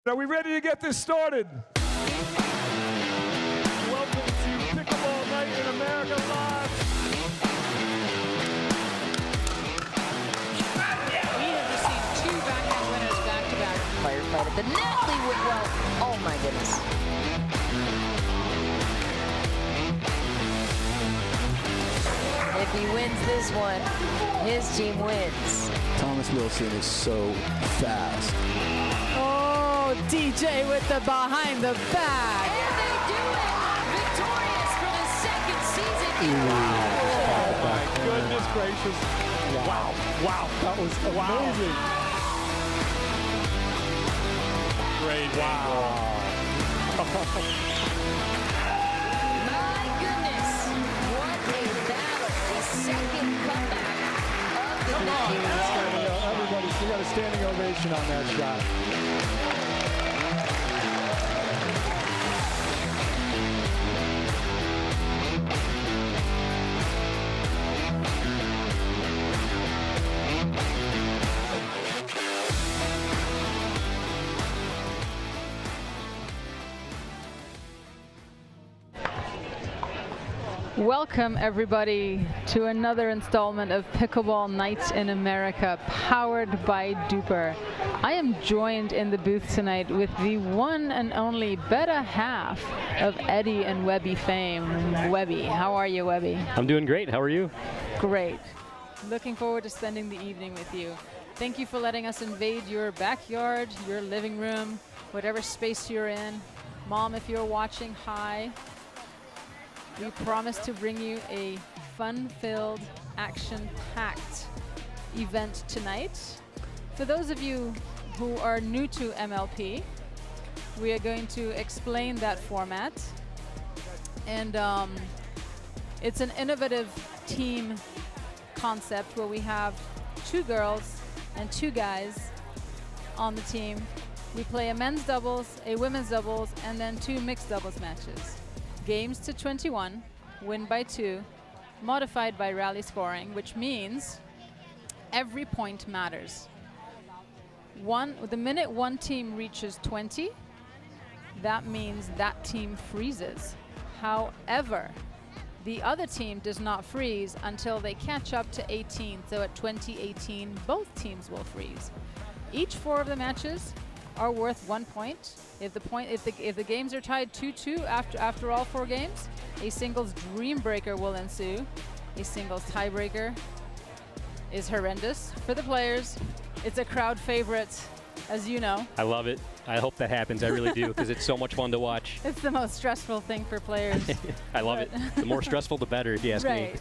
Are we ready to get this started? Welcome to Pickleball Night in America Live. We have received 2 backhand winners back-to-back. Firefight at the net. Lee Whitwell. Oh my goodness. If he wins this one, his team wins. Thomas Wilson is so fast. Oh, DJ with the behind the back. And they do it! Victorious for the 2nd season in a row. Oh my goodness gracious. Wow. Wow. That was amazing. Great. Wow. My goodness. What a battle. The 2nd comeback of the night. Everybody, we got a standing ovation on that shot. Welcome everybody to another installment of Pickleball Nights in America, powered by Duper. I am joined in the booth tonight with the one and only better half of Eddie and Webby fame, Webby. How are you, Webby? I'm doing great. How are you? Great. Looking forward to spending the evening with you. Thank you for letting us invade your backyard, your living room, whatever space you're in. Mom, if you're watching, hi. We promise to bring you a fun-filled, action-packed event tonight. For those of you who are new to MLP, we are going to explain that format. And it's an innovative team concept where we have 2 girls and 2 guys on the team. We play a men's doubles, a women's doubles, and then 2 mixed doubles matches. Games to 21, win by 2, modified by rally scoring, which means every point matters. The minute one team reaches 20, that means that team freezes. However, the other team does not freeze until they catch up to 18. So at 2018, both teams will freeze. Each 4 of the matches are worth 1 point. If the games are tied 2-2 after all 4 games, a singles dream breaker will ensue. A singles tiebreaker is horrendous for the players. It's a crowd favorite, as you know. I love it. I hope that happens. I really do, because it's so much fun to watch. It's the most stressful thing for players. I love it. The more stressful, the better, if you ask me.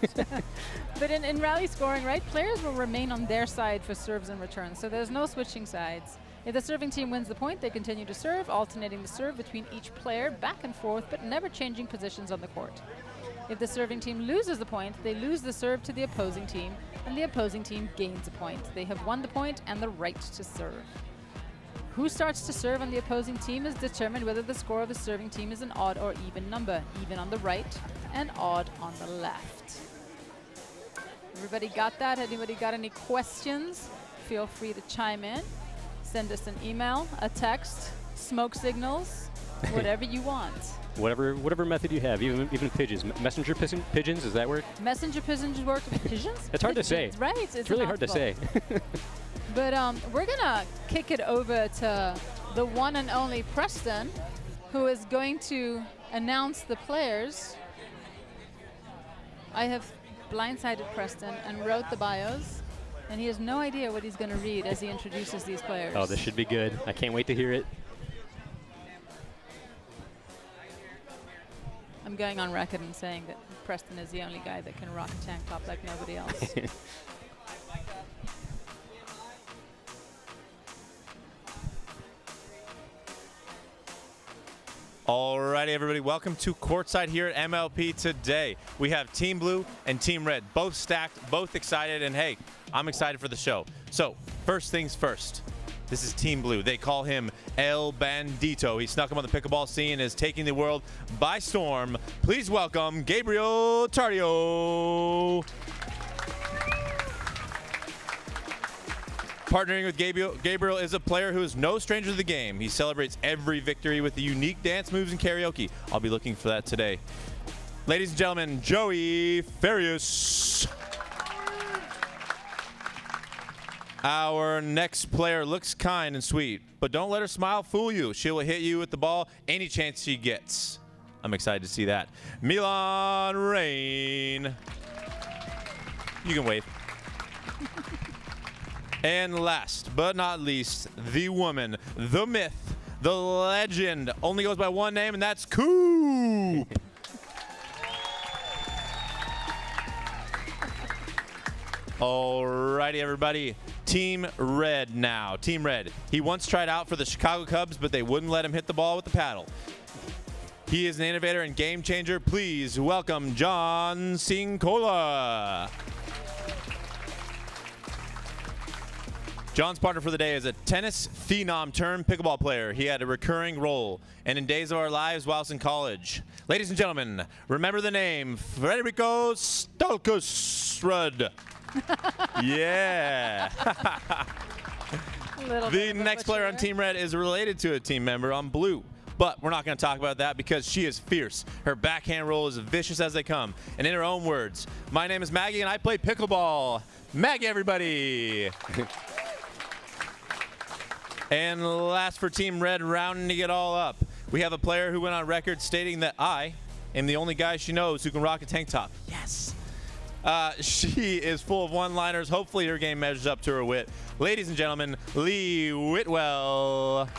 But in rally scoring, right, players will remain on their side for serves and returns, so there's no switching sides. If the serving team wins the point, they continue to serve, alternating the serve between each player back and forth, but never changing positions on the court. If the serving team loses the point, they lose the serve to the opposing team, and the opposing team gains a point. They have won the point and the right to serve. Who starts to serve on the opposing team is determined whether the score of the serving team is an odd or even number, even on the right and odd on the left. Everybody got that? Anybody got any questions? Feel free to chime in. Send us an email, a text, smoke signals, whatever you want. Whatever method you have, even pigeons. Messenger pigeons, does that work? Messenger pigeons work with pigeons? It's hard to say. Right. It's really hard to say. But we're going to kick it over to the one and only Preston, who is going to announce the players. I have blindsided Preston and wrote the bios. And he has no idea what he's going to read as he introduces these players. Oh, this should be good. I can't wait to hear it. I'm going on record and saying that Preston is the only guy that can rock a tank top like nobody else. Alrighty, everybody, welcome to Courtside here at MLP today. We have Team Blue and Team Red, both stacked, both excited, and hey, I'm excited for the show. So, first things first, this is Team Blue. They call him El Bandito. He snuck him on the pickleball scene and is taking the world by storm. Please welcome Gabriel Tardio. Partnering with Gabriel is a player who is no stranger to the game. He celebrates every victory with the unique dance moves and karaoke. I'll be looking for that today. Ladies and gentlemen, Joey Farias. Our next player looks kind and sweet, but don't let her smile fool you. She will hit you with the ball any chance she gets. I'm excited to see that. Milan Rain. You can wave. And last but not least, the woman, the myth, the legend, only goes by one name, and that's Coop. Alrighty, everybody. Team Red now. Team Red. He once tried out for the Chicago Cubs, but they wouldn't let him hit the ball with the paddle. He is an innovator and game changer. Please welcome John Cincola. John's partner for the day is a tennis phenom turned pickleball player. He had a recurring role and in Days of Our Lives whilst in college. Ladies and gentlemen, remember the name Federico Stolkusrud. Yeah. The next player on Team Red is related to a team member on Blue. But we're not going to talk about that because she is fierce. Her backhand roll is as vicious as they come. And in her own words, my name is Maggie and I play pickleball. Maggie, everybody. And last for Team Red, rounding it all up, we have a player who went on record stating that I am the only guy she knows who can rock a tank top. Yes. She is full of one-liners. Hopefully her game measures up to her wit. Ladies and gentlemen, Lee Whitwell.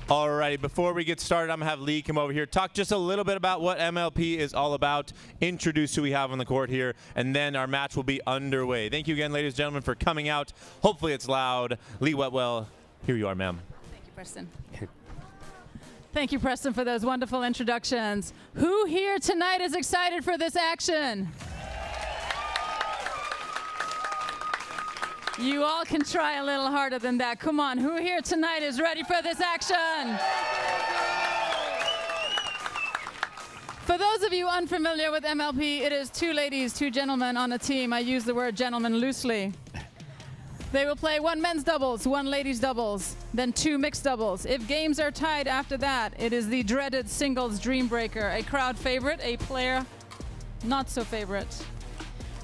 Alrighty, before we get started, I'm going to have Lee come over here, talk just a little bit about what MLP is all about, introduce who we have on the court here, and then our match will be underway. Thank you again, ladies and gentlemen, for coming out. Hopefully it's loud. Lee Whitwell, here you are, ma'am. Thank you, Preston. Thank you, Preston, for those wonderful introductions. Who here tonight is excited for this action? You all can try a little harder than that. Come on, who here tonight is ready for this action? For those of you unfamiliar with MLP, it is two ladies, two gentlemen on a team. I use the word gentlemen loosely. They will play one men's doubles, one ladies doubles, then two mixed doubles. If games are tied after that, it is the dreaded singles dream breaker, a crowd favorite, a player not so favorite.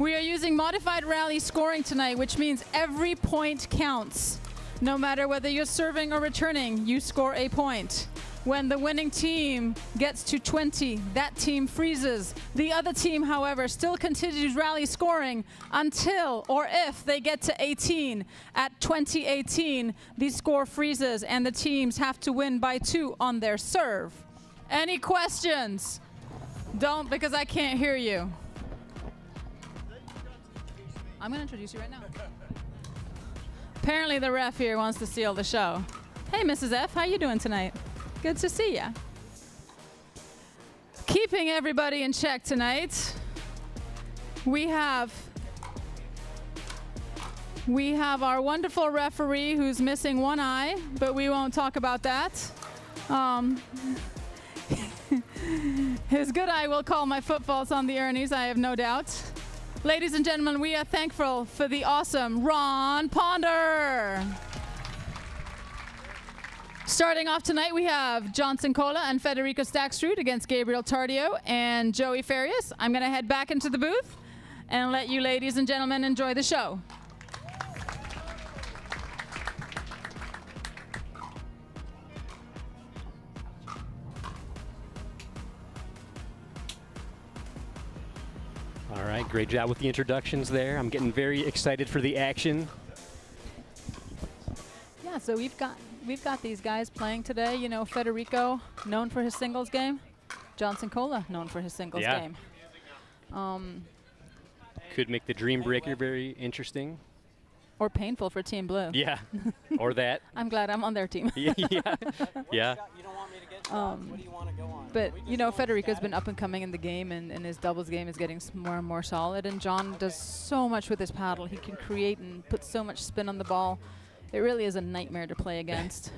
We are using modified rally scoring tonight, which means every point counts. No matter whether you're serving or returning, you score a point. When the winning team gets to 20, that team freezes. The other team, however, still continues rally scoring until or if they get to 18. At 20-18, the score freezes and the teams have to win by 2 on their serve. Any questions? Don't, because I can't hear you. I'm going to introduce you right now. Apparently the ref here wants to steal the show. Hey, Mrs. F, how you doing tonight? Good to see ya. Keeping everybody in check tonight, we have our wonderful referee who's missing one eye, but we won't talk about that. His good eye will call my footfalls on the Ernies, I have no doubt. Ladies and gentlemen, we are thankful for the awesome Ron Ponder. Starting off tonight, we have Johnson Cola and Federico Stackstrud against Gabriel Tardio and Joey Farias. I'm going to head back into the booth and let you ladies and gentlemen enjoy the show. All right, great job with the introductions there. I'm getting very excited for the action. Yeah, so we've got these guys playing today. You know, Federico, known for his singles game. Johnson Cola, known for his singles game. Could make the Dream Breaker very interesting. Or painful for Team Blue. Yeah, or that. I'm glad I'm on their team. Yeah. You don't want me to get stopped. What do you want to go on? But, you know, Federico's been up and coming in the game, and his doubles game is getting more and more solid. And John does so much with his paddle. He can create and put so much spin on the ball. It really is a nightmare to play against.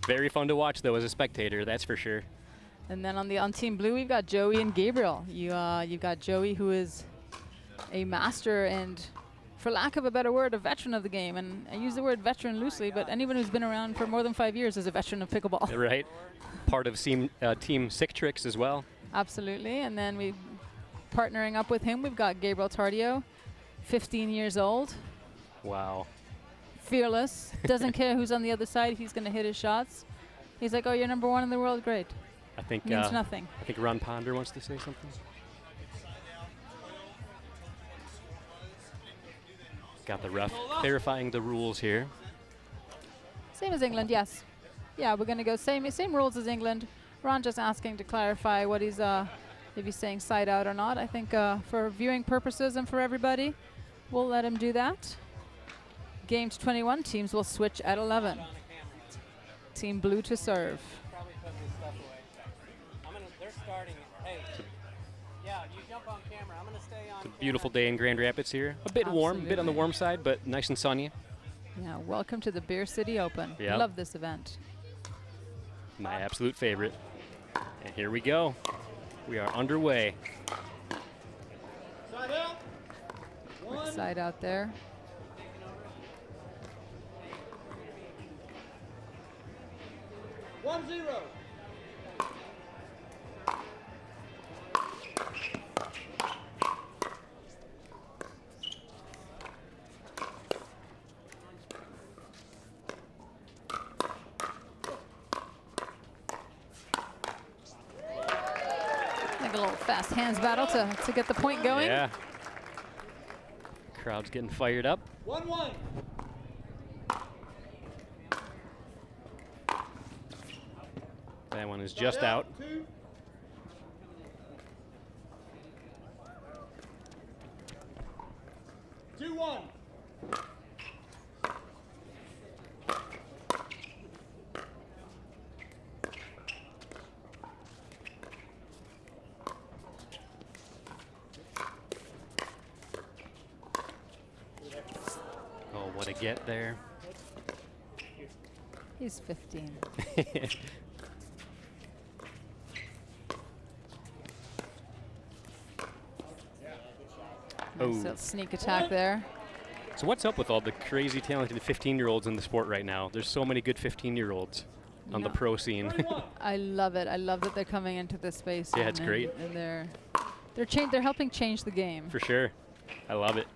Very fun to watch, though, as a spectator, that's for sure. And then on Team Blue, we've got Joey and Gabriel. You've got Joey, who is a master and, for lack of a better word, a veteran of the game. And I use the word veteran loosely, but anyone who's been around for more than 5 years is a veteran of pickleball. Right. Part of Team Sick Tricks as well. Absolutely. And then we, partnering up with him, we've got Gabriel Tardio, 15 years old. Wow. Fearless. Doesn't care who's on the other side. He's going to hit his shots. He's like, oh, you're number 1 in the world? Great. I think Means nothing. I think Ron Ponder wants to say something. Got the ref clarifying the rules here. Same as England, yes. Yeah, we're going to go same rules as England. Ron just asking to clarify what he's, if he's saying side out or not. I think for viewing purposes and for everybody, we'll let him do that. Game to 21, teams will switch at 11. Team blue to serve. Probably put this stuff away. They're starting it. Hey, yeah, you jump on camera. I'm going to stay on It's a beautiful day in Grand Rapids here. A bit warm, a bit on the warm side, but nice and sunny. Yeah, welcome to the Beer City Open. Yep. Love this event. My absolute favorite. And here we go. We are underway. Side out. Quick side out there. One, 0. Like a little fast hands battle to get the point going. Yeah. Crowd's getting fired up. 1-1. That one is just out. 2. Two, 1. Oh, what a get there. He's 15. Oh. Nice little sneak attack there. So what's up with all the crazy talented 15-year-olds in the sport right now? There's so many good 15-year-olds on the pro scene. I love it. I love that they're coming into this space. Yeah, it's great. And they're helping change the game. For sure. I love it.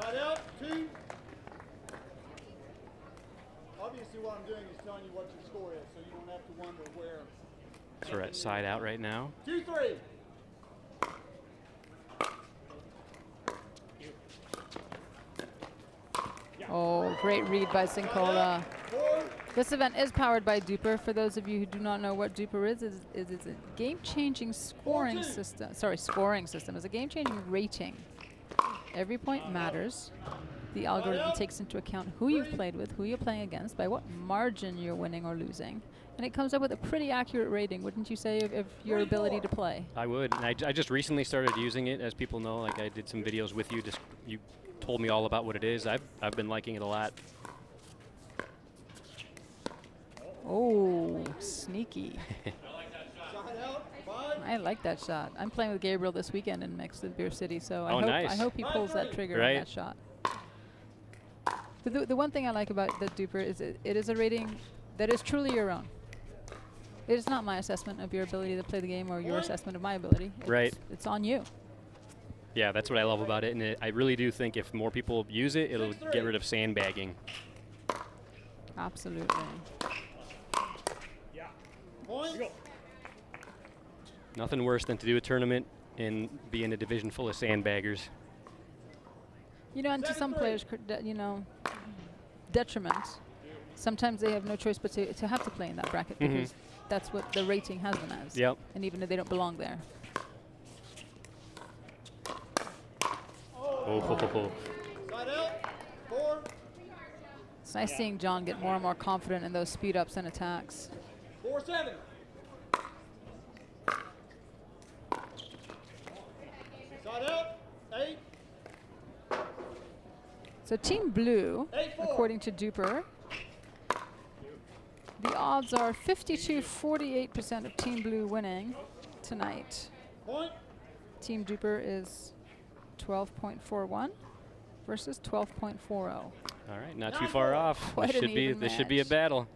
Side out. 2. Obviously, what I'm doing is telling you what your score is, so you don't have to wonder where. So we're at side out right now. 2, 3. Oh, great read by Sincola. This event is powered by Duper. For those of you who do not know what Duper is it's a game-changing scoring system. Sorry, scoring system. It's a game-changing rating. Every point matters. The algorithm takes into account who you've played with, who you're playing against, by what margin you're winning or losing. And it comes up with a pretty accurate rating, wouldn't you say, of your ability to play? I would. And I just recently started using it, as people know. Like, I did some videos with you. You told me all about what it is. I've been liking it a lot. Oh, sneaky. I like that shot. I'm playing with Gabriel this weekend in Mixed in Beer City, so I hope he pulls that trigger on that shot. But the one thing I like about the Duper is it is a rating that is truly your own. It is not my assessment of your ability to play the game or your assessment of my ability. It's on you. Yeah, that's what I love about it, and I really do think if more people use it, it'll get rid of sandbagging. Absolutely. Nothing worse than to do a tournament and be in a division full of sandbaggers. You know, and to some players, detriment. Sometimes they have no choice but to have to play in that bracket because that's what the rating has them as. Yep. And even if they don't belong there. Oh. Side out. 4. It's nice seeing John get more and more confident in those speed ups and attacks. 4-7. Side out. 8. So Team Blue, according to Duper, the odds are 52-48% of Team Blue winning tonight. Team Duper is 12.41 versus 12.40. All right, not too far off. Quite This an should be even this should be a match. battle.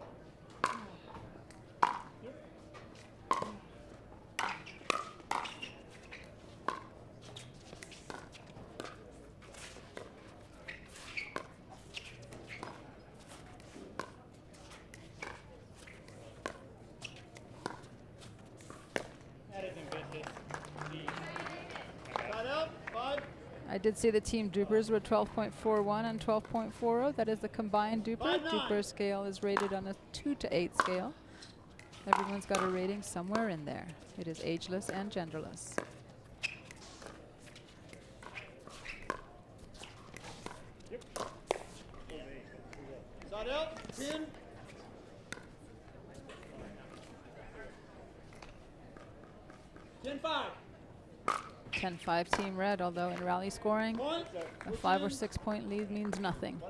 I did see the Team Dupers were 12.41 and 12.40. That is the combined Duper. Duper scale is rated on a 2 to 8 scale. Everyone's got a rating somewhere in there. It is ageless and genderless. Side out, 10. 10-5. 10-5 Team Red, although in rally scoring, a 5 or 6 point lead means nothing.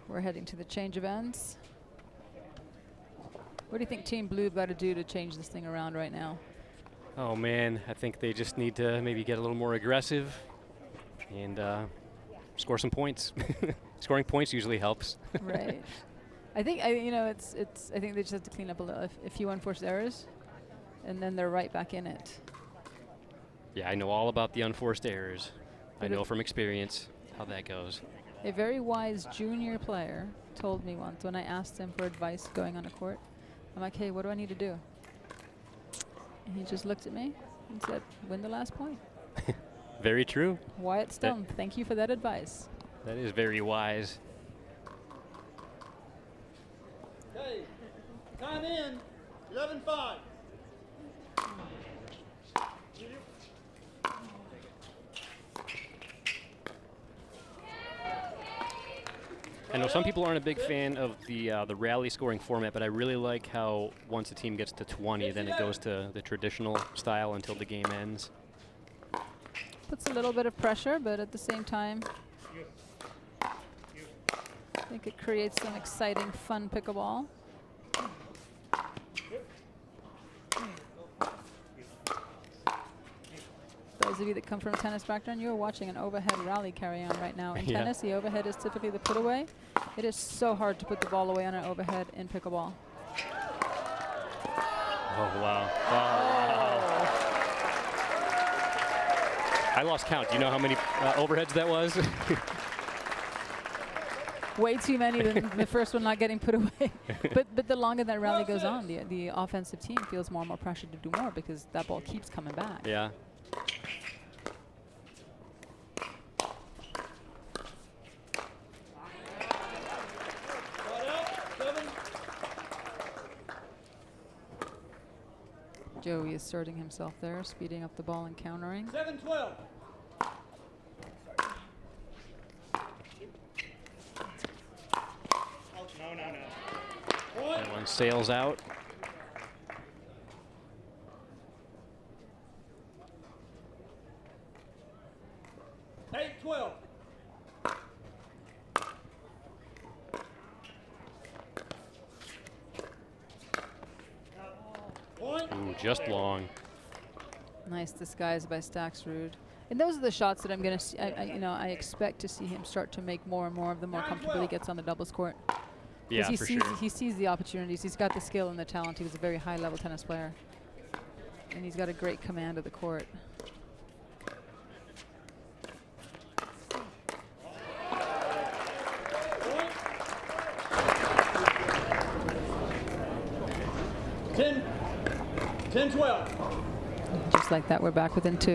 We're heading to the change of ends. What do you think Team Blue got to do to change this thing around right now? Oh man, I think they just need to maybe get a little more aggressive and score some points. Scoring points usually helps. Right. I think I think they just have to clean up a few unforced errors, and then they're right back in it. Yeah, I know all about the unforced errors. I But know from experience how that goes. A very wise junior player told me once when I asked him for advice going on a court, I'm like, hey, what do I need to do? And he just looked at me and said, win the last point. Very true. Wyatt Stone, thank you for that advice. That is very wise. Okay, time in, 11-5. I know some people aren't a big fan of the rally scoring format, but I really like how once a team gets to 20, then it goes to the traditional style until the game ends. Puts a little bit of pressure, but at the same time, I think it creates some exciting, fun pickleball. Those of you that come from a tennis background, you're watching an overhead rally carry on right now. In Yeah. tennis, the overhead is typically the put away. It is so hard to put the ball away on an overhead in pickleball. Oh, wow. I lost count. Do you know how many overheads that was? Way too many than the first one not getting put away. But the longer that rally goes on, the offensive team feels more and more pressure to do more because that ball keeps coming back. Yeah. Joey asserting himself there, speeding up the ball and countering. 7-12. That one sails out. Eight, 12. Ooh, just long. Nice disguise by Staxrud. And those are the shots that I'm going to see. I expect to see him start to make more and more of the more comfortable he gets on the doubles court. Yeah, he for sees, sure. He sees the opportunities. He's got the skill and the talent. He was a very high-level tennis player. And he's got a great command of the court. Ten, 12. Just like that, we're back within 2.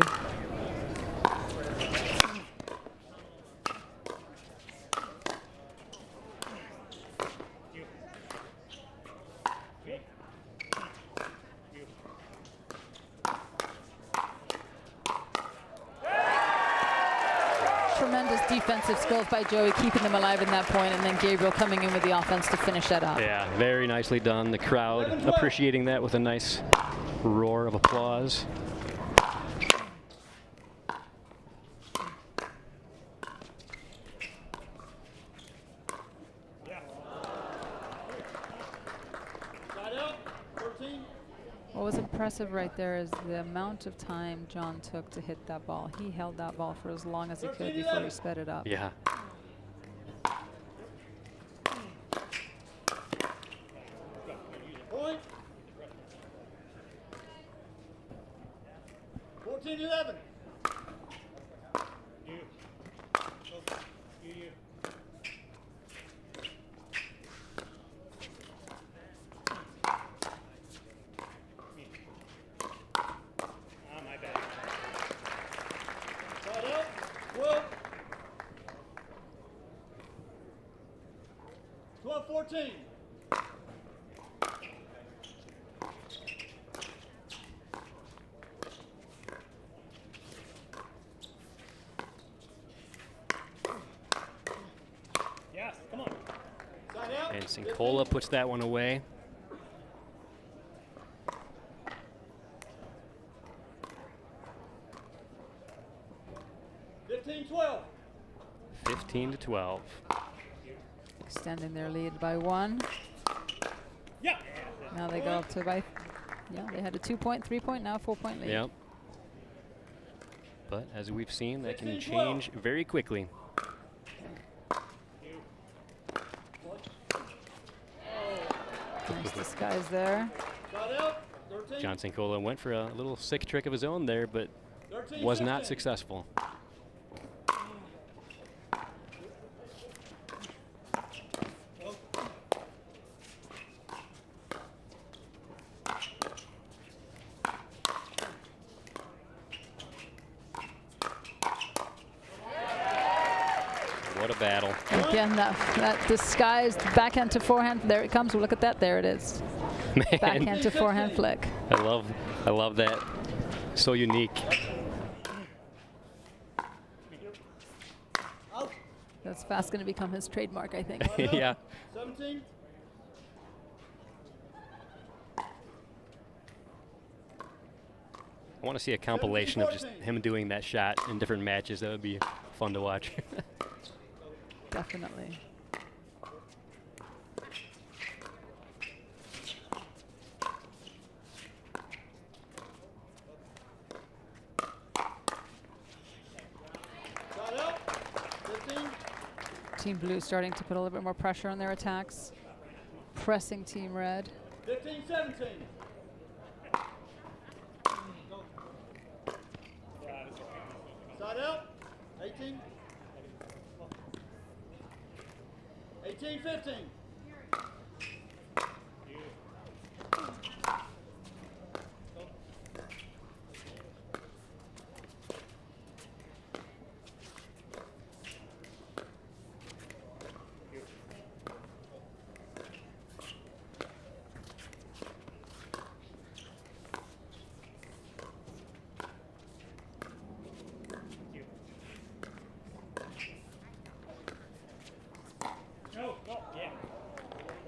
Tremendous defensive skills by Joey, keeping them alive in that point, and then Gabriel coming in with the offense to finish that up. Yeah, very nicely done. The crowd appreciating that with a nice roar of applause. Side out, 13. What was impressive right there is the amount of time John took to hit that ball. He held that ball for as long as he could before he sped it up. Yeah. Point. 14-11. Side out. Well. 12-14. Yes, come on. Side out. And Sincola puts that one away. 15-12. 15-12. Extending their lead by 1. Yeah. Now they go up to by, yeah, they had a 2-point, 3-point, now 4-point lead. Yep. But as we've seen, that can change very quickly. Nice disguise there. Side out. 13. John Sincola went for a little sick trick of his own there, but 13, was not 15. successful. What a battle. Again, that disguised backhand to forehand. There it comes. Look at that. There it is. Man, Backhand to forehand flick. I love that. So unique. That's fast going to become his trademark, I think. Yeah. 17. I want to see a compilation of just him doing that shot in different matches. That would be fun to watch. Definitely. Side out. 15. Team Blue starting to put a little bit more pressure on their attacks. Pressing Team Red. 15-17. Side out. 18. 18-15.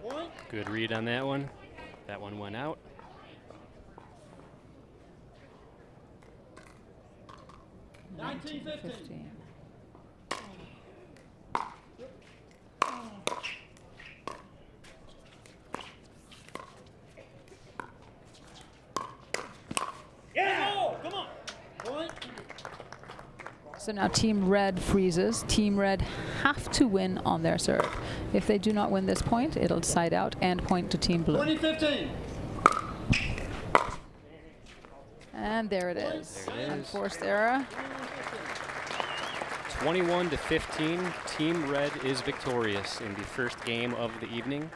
Point. Good read on that one. That one went out. 19-15. Yeah! Oh, come on. Point. So now Team Red freezes. Team Red have to win on their serve. If they do not win this point, it'll side out and point to Team Blue. 20-15. And there it is. There it is. Unforced error. 21-15. Team Red is victorious in the first game of the evening.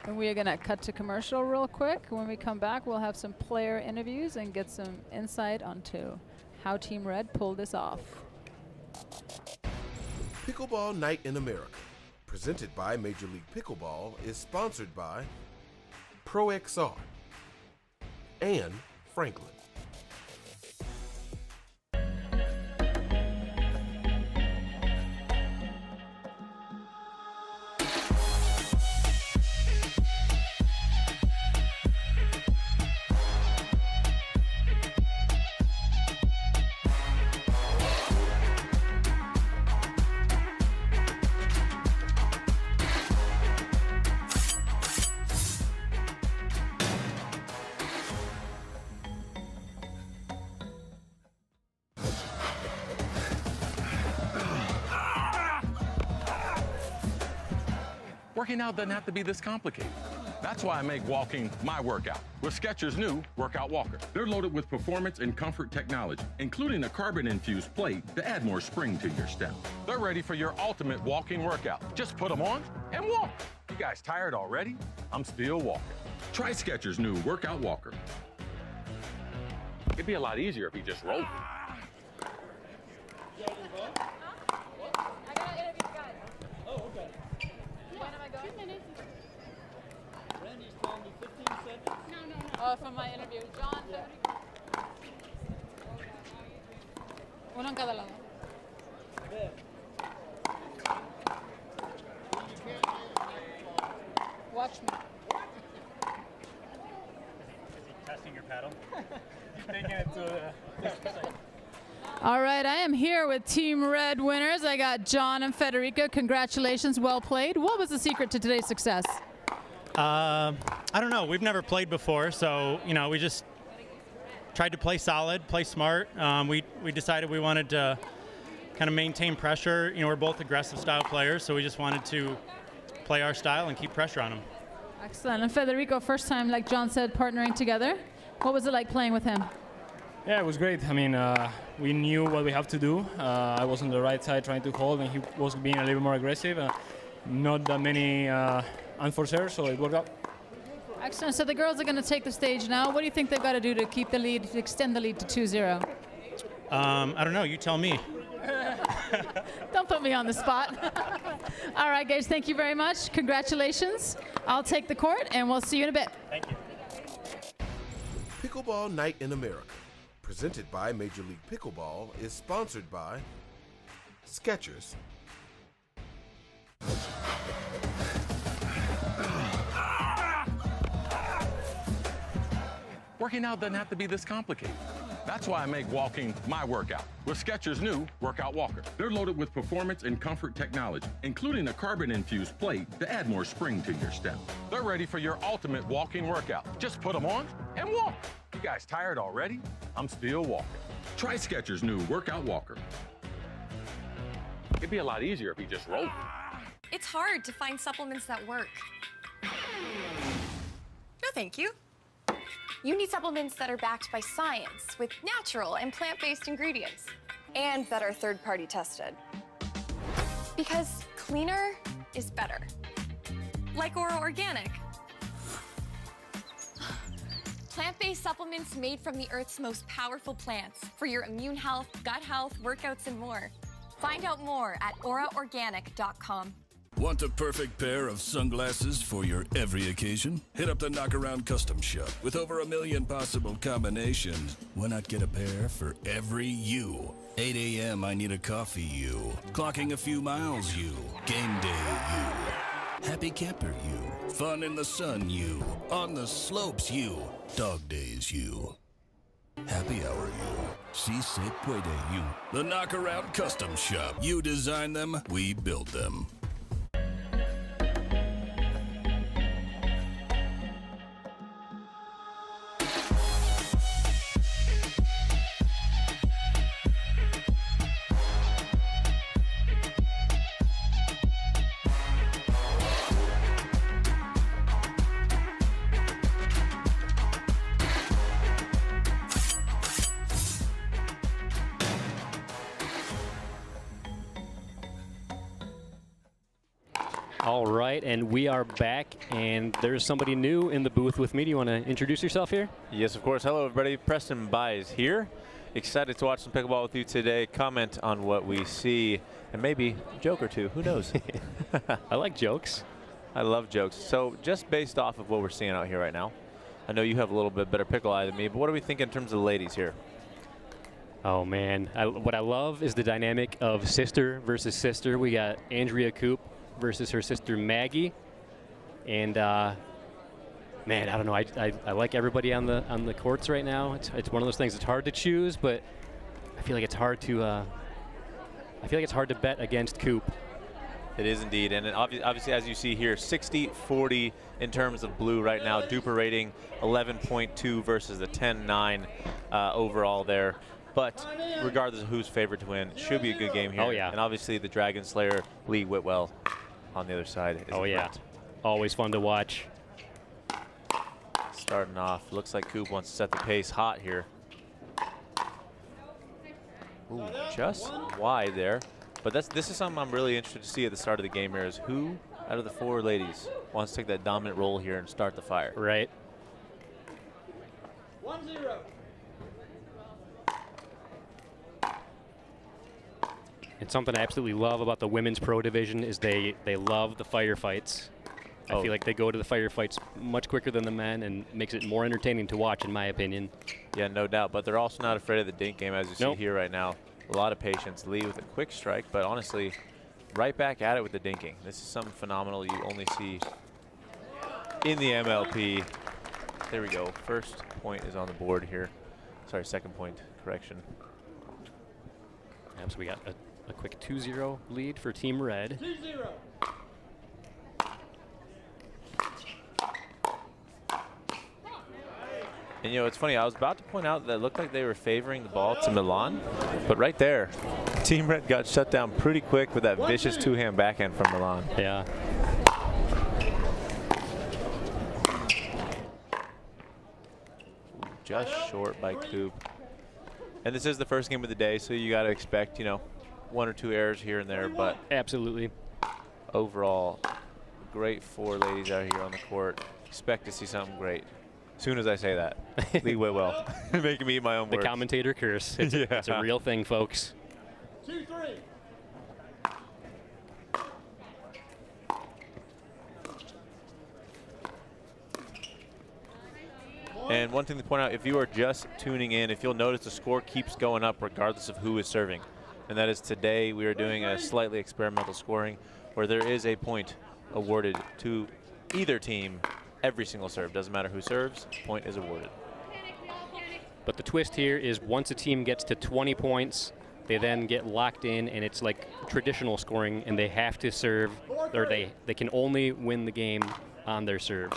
And we are going to cut to commercial real quick. When we come back, we'll have some player interviews and get some insight onto how Team Red pulled this off. Pickleball Night in America, presented by Major League Pickleball, is sponsored by ProXR and Franklin. Working out doesn't have to be this complicated. That's why I make walking my workout with Skechers' new Workout Walker. They're loaded with performance and comfort technology, including a carbon-infused plate to add more spring to your step. They're ready for your ultimate walking workout. Just put them on and walk. You guys tired already? I'm still walking. Try Skechers' new Workout Walker. It'd be a lot easier if he just rolled. Oh, from my interview. John, uno en cada lado. Watch me. Is he testing your paddle? He's taking it to All right, I am here with Team Red winners. I got John and Federica. Congratulations, well played. What was the secret to today's success? I don't know. We've never played before, so we just tried to play solid, play smart. We decided we wanted to kind of maintain pressure. We're both aggressive style players, so we just wanted to play our style and keep pressure on them. Excellent. And Federico, first time, like John said, partnering together. What was it like playing with him? Yeah, it was great. I mean, we knew what we have to do. I was on the right side trying to hold, and he was being a little more aggressive. Not that many unforced errors, so it worked out. Excellent. So the girls are going to take the stage now. What do you think they've got to do to keep the lead, to extend the lead to 2-0? I don't know. You tell me. Don't put me on the spot. All right, guys, thank you very much. Congratulations. I'll take the court, and we'll see you in a bit. Thank you. Pickleball Night in America, presented by Major League Pickleball, is sponsored by Skechers. Working out doesn't have to be this complicated. That's why I make walking my workout with Skechers' new Workout Walker. They're loaded with performance and comfort technology, including a carbon-infused plate to add more spring to your step. They're ready for your ultimate walking workout. Just put them on and walk. You guys tired already? I'm still walking. Try Skechers' new Workout Walker. It'd be a lot easier if he just rolled. It's hard to find supplements that work. No, thank you. You need supplements that are backed by science with natural and plant-based ingredients and that are third-party tested. Because cleaner is better. Like Ora Organic. Plant-based supplements made from the Earth's most powerful plants for your immune health, gut health, workouts, and more. Find out more at oraorganic.com. Want the perfect pair of sunglasses for your every occasion? Hit up the Knockaround Custom Shop. With over 1 million possible combinations, why not get a pair for every you? 8 a.m. I need a coffee you. Clocking a few miles you. Game day you. Happy camper you. Fun in the sun you. On the slopes you. Dog days you. Happy hour you. Si se puede you. The Knockaround Custom Shop. You design them, we build them. All right, and we are back, and there's somebody new in the booth with me. Do you want to introduce yourself here? Yes, of course. Hello, everybody. Preston Buys here. Excited to watch some pickleball with you today. Comment on what we see, and maybe a joke or two. Who knows? I like jokes. I love jokes. So just based off of what we're seeing out here right now, I know you have a little bit better pickle eye than me, but what do we think in terms of the ladies here? Oh, man. What I love is the dynamic of sister versus sister. We got Andrea Coop versus her sister Maggie, and man, I don't know. I like everybody on the courts right now. It's one of those things. It's hard to choose, but I feel like it's hard to bet against Coop. It is indeed, and obviously, as you see here, 60-40 in terms of blue right now. Duper rating 11.2 versus the 10-9 overall there. But regardless of who's favored to win, it should be a good game here. Oh yeah. And obviously, the Dragon Slayer Lee Whitwell on the other side. Oh yeah. always fun to watch. Starting off, looks like Coop wants to set the pace hot here. Ooh, just wide there. But this is something I'm really interested to see at the start of the game here, is who out of the 4 ladies wants to take that dominant role here and start the fire. Right. 1-0. And something I absolutely love about the women's pro division is they love the firefights. I feel like they go to the firefights much quicker than the men, and makes it more entertaining to watch, in my opinion. Yeah, no doubt. But they're also not afraid of the dink game, as you see here right now. A lot of patience. Lee with a quick strike, but honestly, right back at it with the dinking. This is something phenomenal you only see in the MLP. There we go. First point is on the board here. Sorry, second point. Correction. So we got a quick 2-0 lead for Team Red. 2-0. And you know, it's funny, I was about to point out that it looked like they were favoring the ball to Milan, but right there, Team Red got shut down pretty quick with that vicious two-hand backhand from Milan. Yeah. Just short by Coop. And this is the first game of the day, so you got to expect, you know, 1 or 2 errors here and there, but absolutely. Overall, great 4 ladies out here on the court. Expect to see something great. As soon as I say that, Lee Whitwell, making me eat my own The words. commentator curse. It's, it's a real thing, folks. 2-3. And one thing to point out, if you are just tuning in, if you'll notice the score keeps going up regardless of who is serving. And that is today we are doing a slightly experimental scoring where there is a point awarded to either team every single serve. Doesn't matter who serves, point is awarded. But the twist here is once a team gets to 20 points, they then get locked in, and it's like traditional scoring, and they have to serve, or they can only win the game on their serve.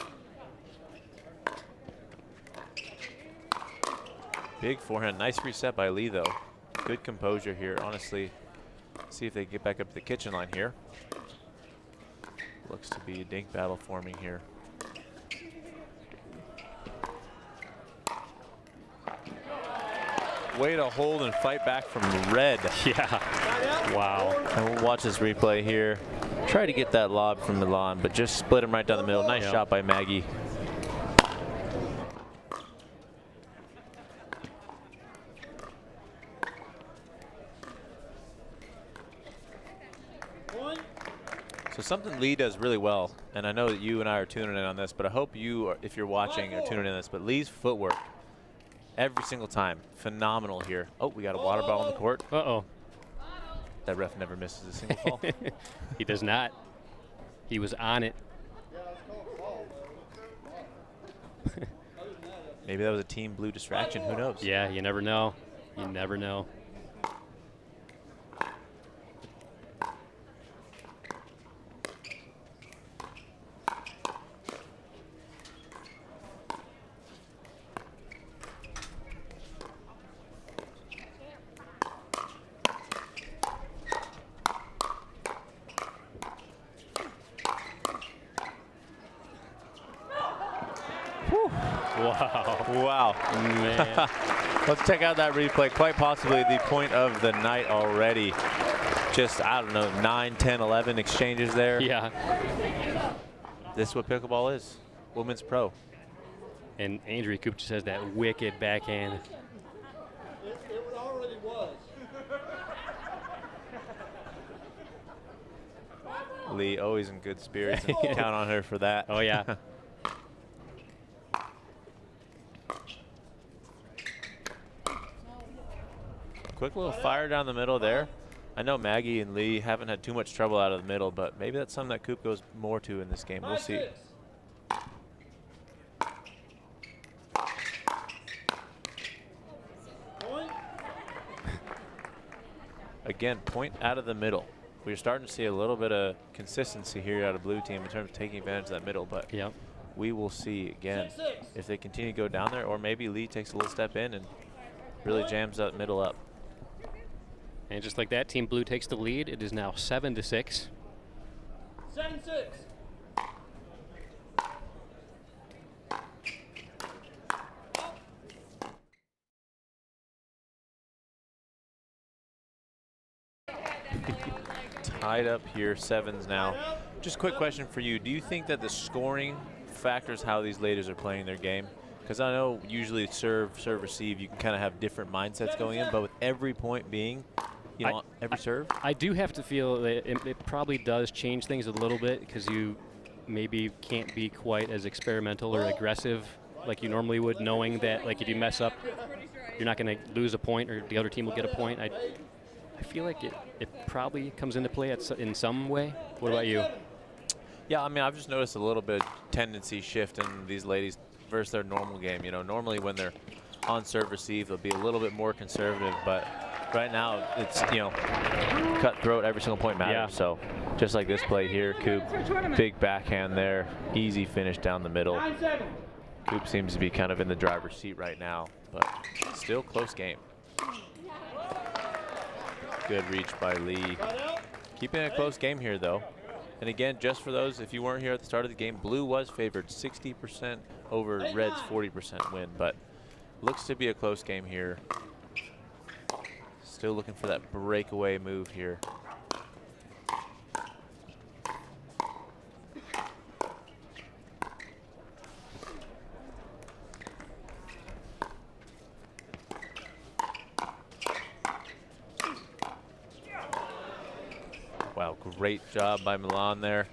Big forehand. Nice reset by Lee, though. Good composure here. Honestly, see if they get back up to the kitchen line here. Looks to be a dink battle forming here. Way to hold and fight back from Red. Yeah. Wow. And we'll watch this replay here. Try to get that lob from Milan, but just split him right down the middle. Nice shot by Maggie. So something Lee does really well, and I know that you and I are tuning in on this, but I hope you, if you're watching, are tuning in on this, but Lee's footwork every single time, phenomenal here. Oh, we got a water ball on the court. Uh-oh. That ref never misses a single call. He does not. He was on it. Maybe that was a Team Blue distraction. Who knows? Yeah, you never know. You never know. Wow. Man. Let's check out that replay. Quite possibly the point of the night already. Just, I don't know, 9, 10, 11 exchanges there. Yeah. This is what pickleball is. Women's pro. And Andrea Coop just has that wicked backhand. It already was. Lee always in good spirits. And count on her for that. Oh, yeah. Quick little fire down the middle there. I know Maggie and Lee haven't had too much trouble out of the middle, but maybe that's something that Coop goes more to in this game. We'll see. Again, point out of the middle. We're starting to see a little bit of consistency here out of blue team in terms of taking advantage of that middle, but we will see again if they continue to go down there, or maybe Lee takes a little step in and really jams that middle up. And just like that, Team Blue takes the lead. It is now 7-6. 7-6. tied up here, 7s now. Just quick question for you. Do you think that the scoring factors how these ladies are playing their game? Because I know usually serve, receive, you can kind of have different mindsets going in, but with every point being, you know, every serve? I do have to feel that it probably does change things a little bit because you maybe can't be quite as experimental or aggressive like you normally would, knowing that like if you mess up, you're not going to lose a point or the other team will get a point. I feel like it probably comes into play in some way. What about you? Yeah, I mean, I've just noticed a little bit of tendency shift in these ladies versus their normal game. You know, normally when they're on serve receive, they'll be a little bit more conservative, but right now it's, you know, cutthroat, every single point matters. Yeah. So just like this play here, Coop, big backhand there, easy finish down the middle. Coop seems to be kind of in the driver's seat right now, but still close game. Good reach by Lee. Keeping it a close game here though. And again, just for those, if you weren't here at the start of the game, blue was favored 60% over red's 40% win, but looks to be a close game here. Still looking for that breakaway move here. Wow, great job by Milan there.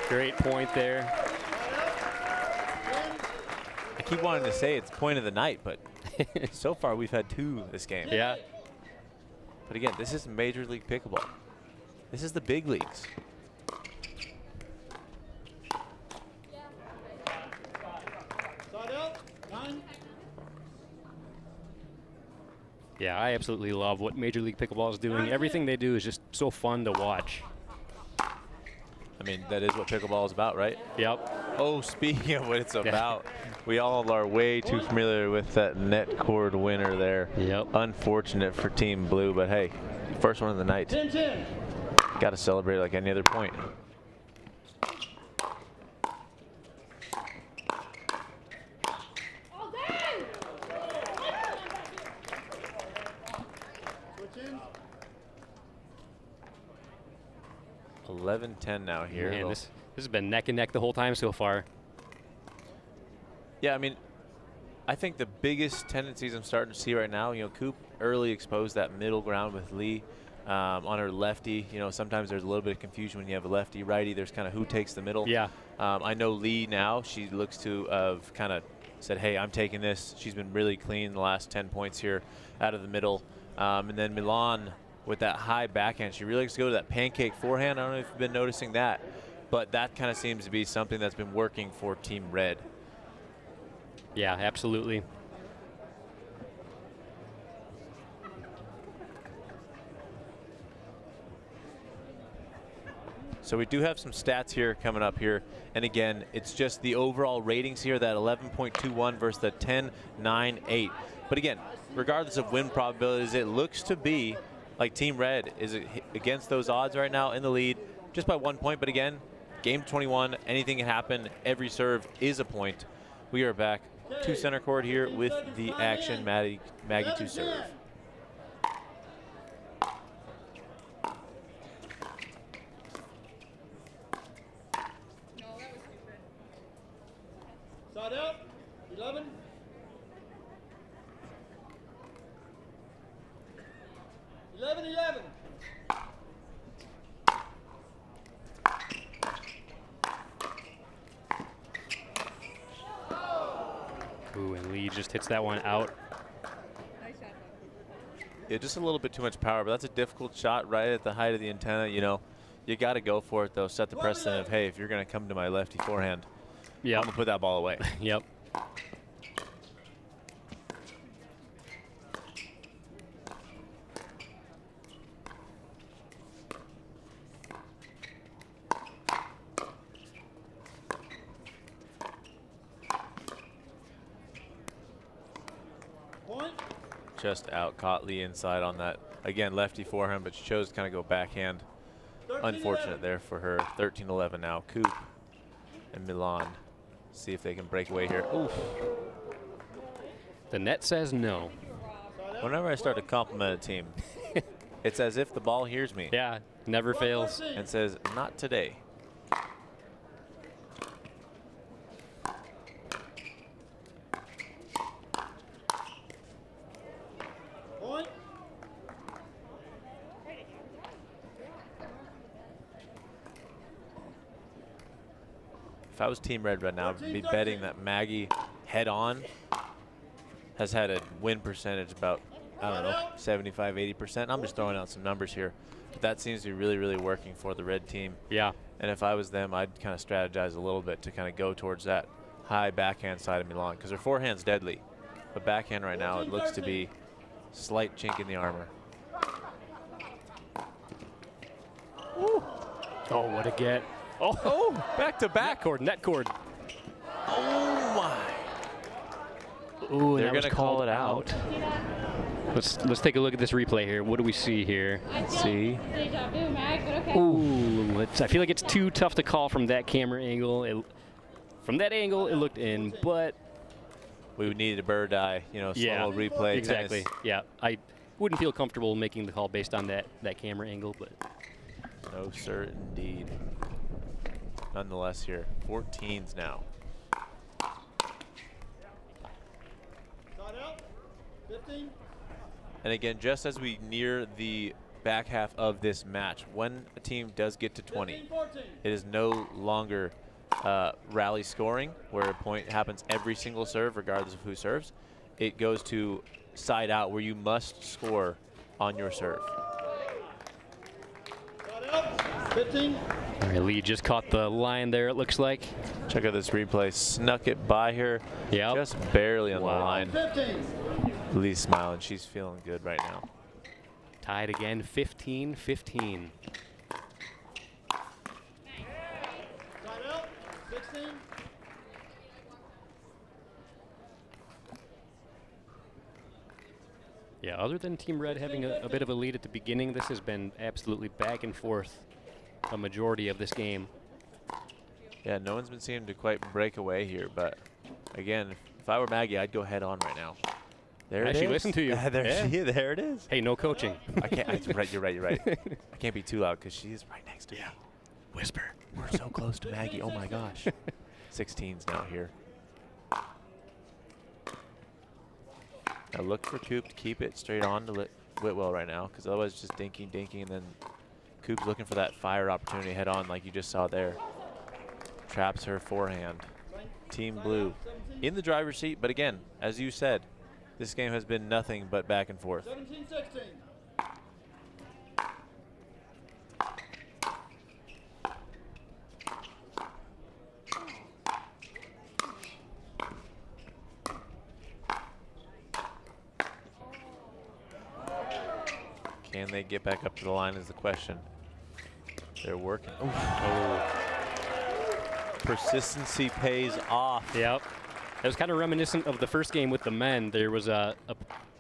Great point there. I keep wanting to say it's point of the night, but so far we've had 2 this game. Yeah. But again, this is Major League Pickleball. This is the big leagues. Yeah, I absolutely love what Major League Pickleball is doing. Everything they do is just so fun to watch. I mean, that is what pickleball is about, right? Yep. Oh, speaking of what it's about, we all are way too familiar with that net cord winner there. Yep. Unfortunate for Team Blue, but hey, first one of the night. Got to celebrate like any other point. $11-10 now here. Man, this has been neck and neck the whole time so far. Yeah, I mean, I think the biggest tendencies I'm starting to see right now, you know, Coop early exposed that middle ground with Lee on her lefty. You know, sometimes there's a little bit of confusion when you have a lefty, righty. There's kind of who takes the middle. Yeah. I know Lee now, she looks to have kind of said, hey, I'm taking this. She's been really clean the last 10 points here out of the middle. And then Milan with that high backhand. She really likes to go to that pancake forehand. I don't know if you've been noticing that, but that kind of seems to be something that's been working for Team Red. Yeah, absolutely. So we do have some stats here coming up here. And again, it's just the overall ratings here, that 11.21 versus the 10.98. But again, regardless of win probabilities, it looks to be like Team Red is against those odds right now in the lead just by 1 point. But again, game 21, anything can happen. Every serve is a point. We are back to center court here with the action. Maggie to serve. Side out, 11. 11-11. Ooh, and Lee just hits that one out. Yeah, just a little bit too much power, but that's a difficult shot right at the height of the antenna. You know, you got to go for it, though. Set the precedent of, hey, if you're going to come to my lefty forehand, I'm going to put that ball away. Yep. Just out, caught Lee inside on that. Again, lefty forehand, but she chose to kind of go backhand. Unfortunate there for her. 13-11 now. Coop and Milan. See if they can break away here. Oof. The net says no. Whenever I start to compliment a team, it's as if the ball hears me. Yeah, never fails. And says, not today. If I was Team Red right now, I'd be betting that Maggie head on has had a win percentage about, I don't know, 75, 80%. I'm just throwing out some numbers here. But that seems to be really, really working for the red team. Yeah. And if I was them, I'd kind of strategize a little bit to kind of go towards that high backhand side of Milan, because their forehand's deadly. But backhand right now, it looks to be slight chink in the armor. Ooh. Oh, what a get. Oh, back to back. Net cord. Oh, my. Ooh, They're that was going to call called it out. Let's take a look at this replay here. What do we see here? Let's see. Ooh, I feel like it's too tough to call from that camera angle. From that angle, it looked in, but we would need a bird eye, you know, yeah, slow replay. Exactly. Tennis. Yeah, I wouldn't feel comfortable making the call based on that camera angle, but no, sir, indeed. Nonetheless, here 14s now. And again, just as we near the back half of this match, when a team does get to 20, it is no longer rally scoring, where a point happens every single serve, regardless of who serves. It goes to side out, where you must score on your serve. 15. All right, Lee just caught the line there, it looks like. Check out this replay. Snuck it by her. Yep. Just barely on the Wow. line. 15. Lee's smiling. She's feeling good right now. Tied again, 15-15. Yeah, other than Team Red having a bit of a lead at the beginning, this has been absolutely back and forth a majority of this game. Yeah, no one's been seeming to quite break away here, but again, if I were Maggie, I'd go head on right now. There it is. She listened to you. There it is. Hey, no coaching. I can't. You're right. I can't be too loud because she is right next to me. Whisper. We're so close to Maggie. Oh my gosh. 16s now here. Now look for Coop to keep it straight on to Whitwell right now, because otherwise it's just dinking, and then Coop's looking for that fire opportunity head on, like you just saw there. Traps her forehand. Team Blue in the driver's seat, but again, as you said, this game has been nothing but back and forth. 17-16. Can they get back up to the line is the question. They're working. Persistency pays off. Yep. It was kind of reminiscent of the first game with the men. There was a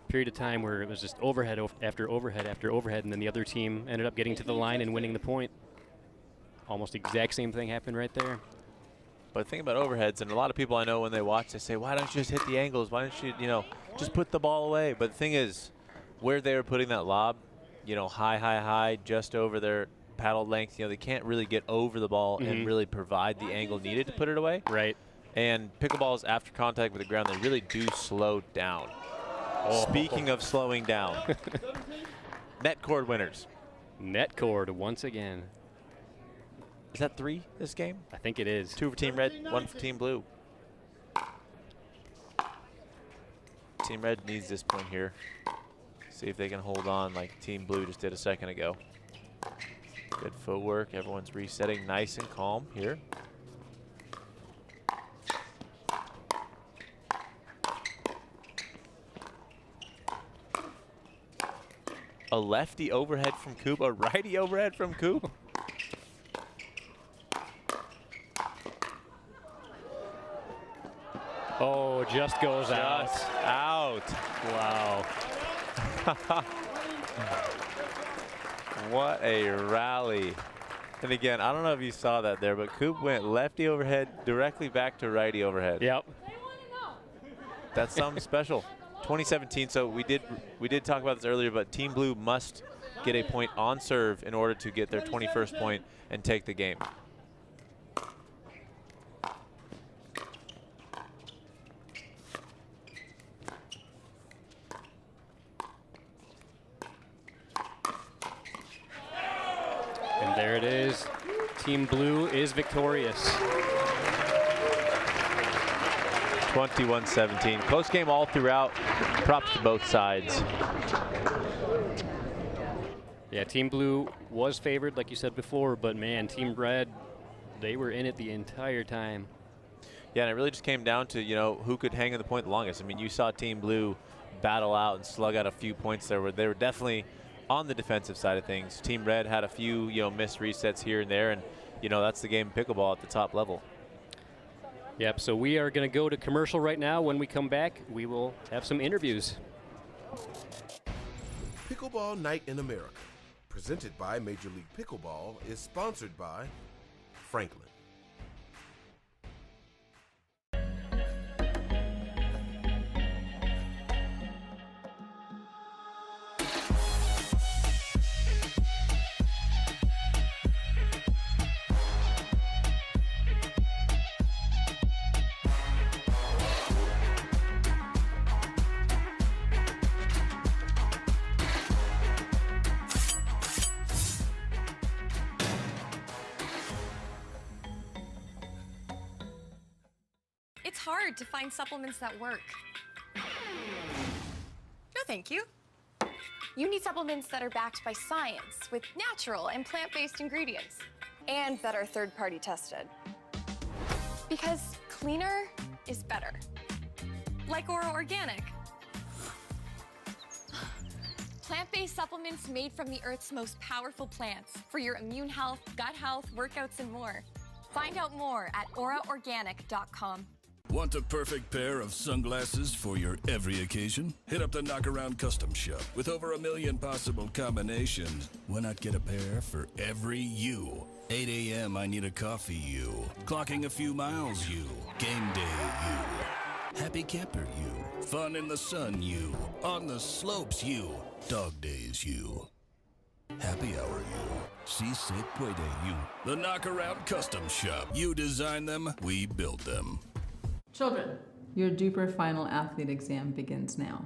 period of time where it was just overhead after overhead after overhead, and then the other team ended up getting to the line and winning the point. Almost exact same thing happened right there. But think about overheads, and a lot of people I know when they watch, they say, why don't you just hit the angles? Why don't you, just put the ball away? But the thing is, where they were putting that lob, high, just over their paddle length, they can't really get over the ball and really provide the angle needed to put it away. Right. And pickleballs, after contact with the ground, they really do slow down. Oh. Speaking of slowing down, net cord winners. Net cord once again. Is that 3 this game? I think it is. 2 for Team Red, 1 for Team Blue. Team Red needs this point here. See if they can hold on like Team Blue just did a second ago. Good footwork. Everyone's resetting nice and calm here. A lefty overhead from Coop, a righty overhead from Coop. Oh, just goes out. Wow. What a rally. And again, I don't know if you saw that there, but Coop went lefty overhead directly back to righty overhead. Yep. That's something special. 2017, so we did talk about this earlier, but Team Blue must get a point on serve in order to get their 21st point and take the game. And there it is. Team Blue is victorious. 21-17. Close game all throughout. Props to both sides. Yeah, Team Blue was favored, like you said before, but man, Team Red, they were in it the entire time. Yeah, and it really just came down to, you know, who could hang on the point the longest. I mean, you saw Team Blue battle out and slug out a few points there where they were definitely on the defensive side of things. Team Red had a few, you know, missed resets here and there, and, you know, that's the game of pickleball at the top level. Yep, so we are going to go to commercial right now. When we come back, we will have some interviews. Pickleball Night in America, presented by Major League Pickleball, is sponsored by Franklin. It's hard to find supplements that work. No, thank you. You need supplements that are backed by science with natural and plant-based ingredients and that are third-party tested. Because cleaner is better. Like Ora Organic. Plant-based supplements made from the Earth's most powerful plants for your immune health, gut health, workouts, and more. Find out more at oraorganic.com. Want the perfect pair of sunglasses for your every occasion? Hit up the Knockaround Custom Shop. With over 1 million possible combinations, why not get a pair for every you? 8 a.m. I need a coffee you. Clocking a few miles you. Game day you. Happy camper you. Fun in the sun you. On the slopes you. Dog days you. Happy hour you. Si se puede you. The Knockaround Custom Shop. You design them, we build them. Children, your DUPER final athlete exam begins now.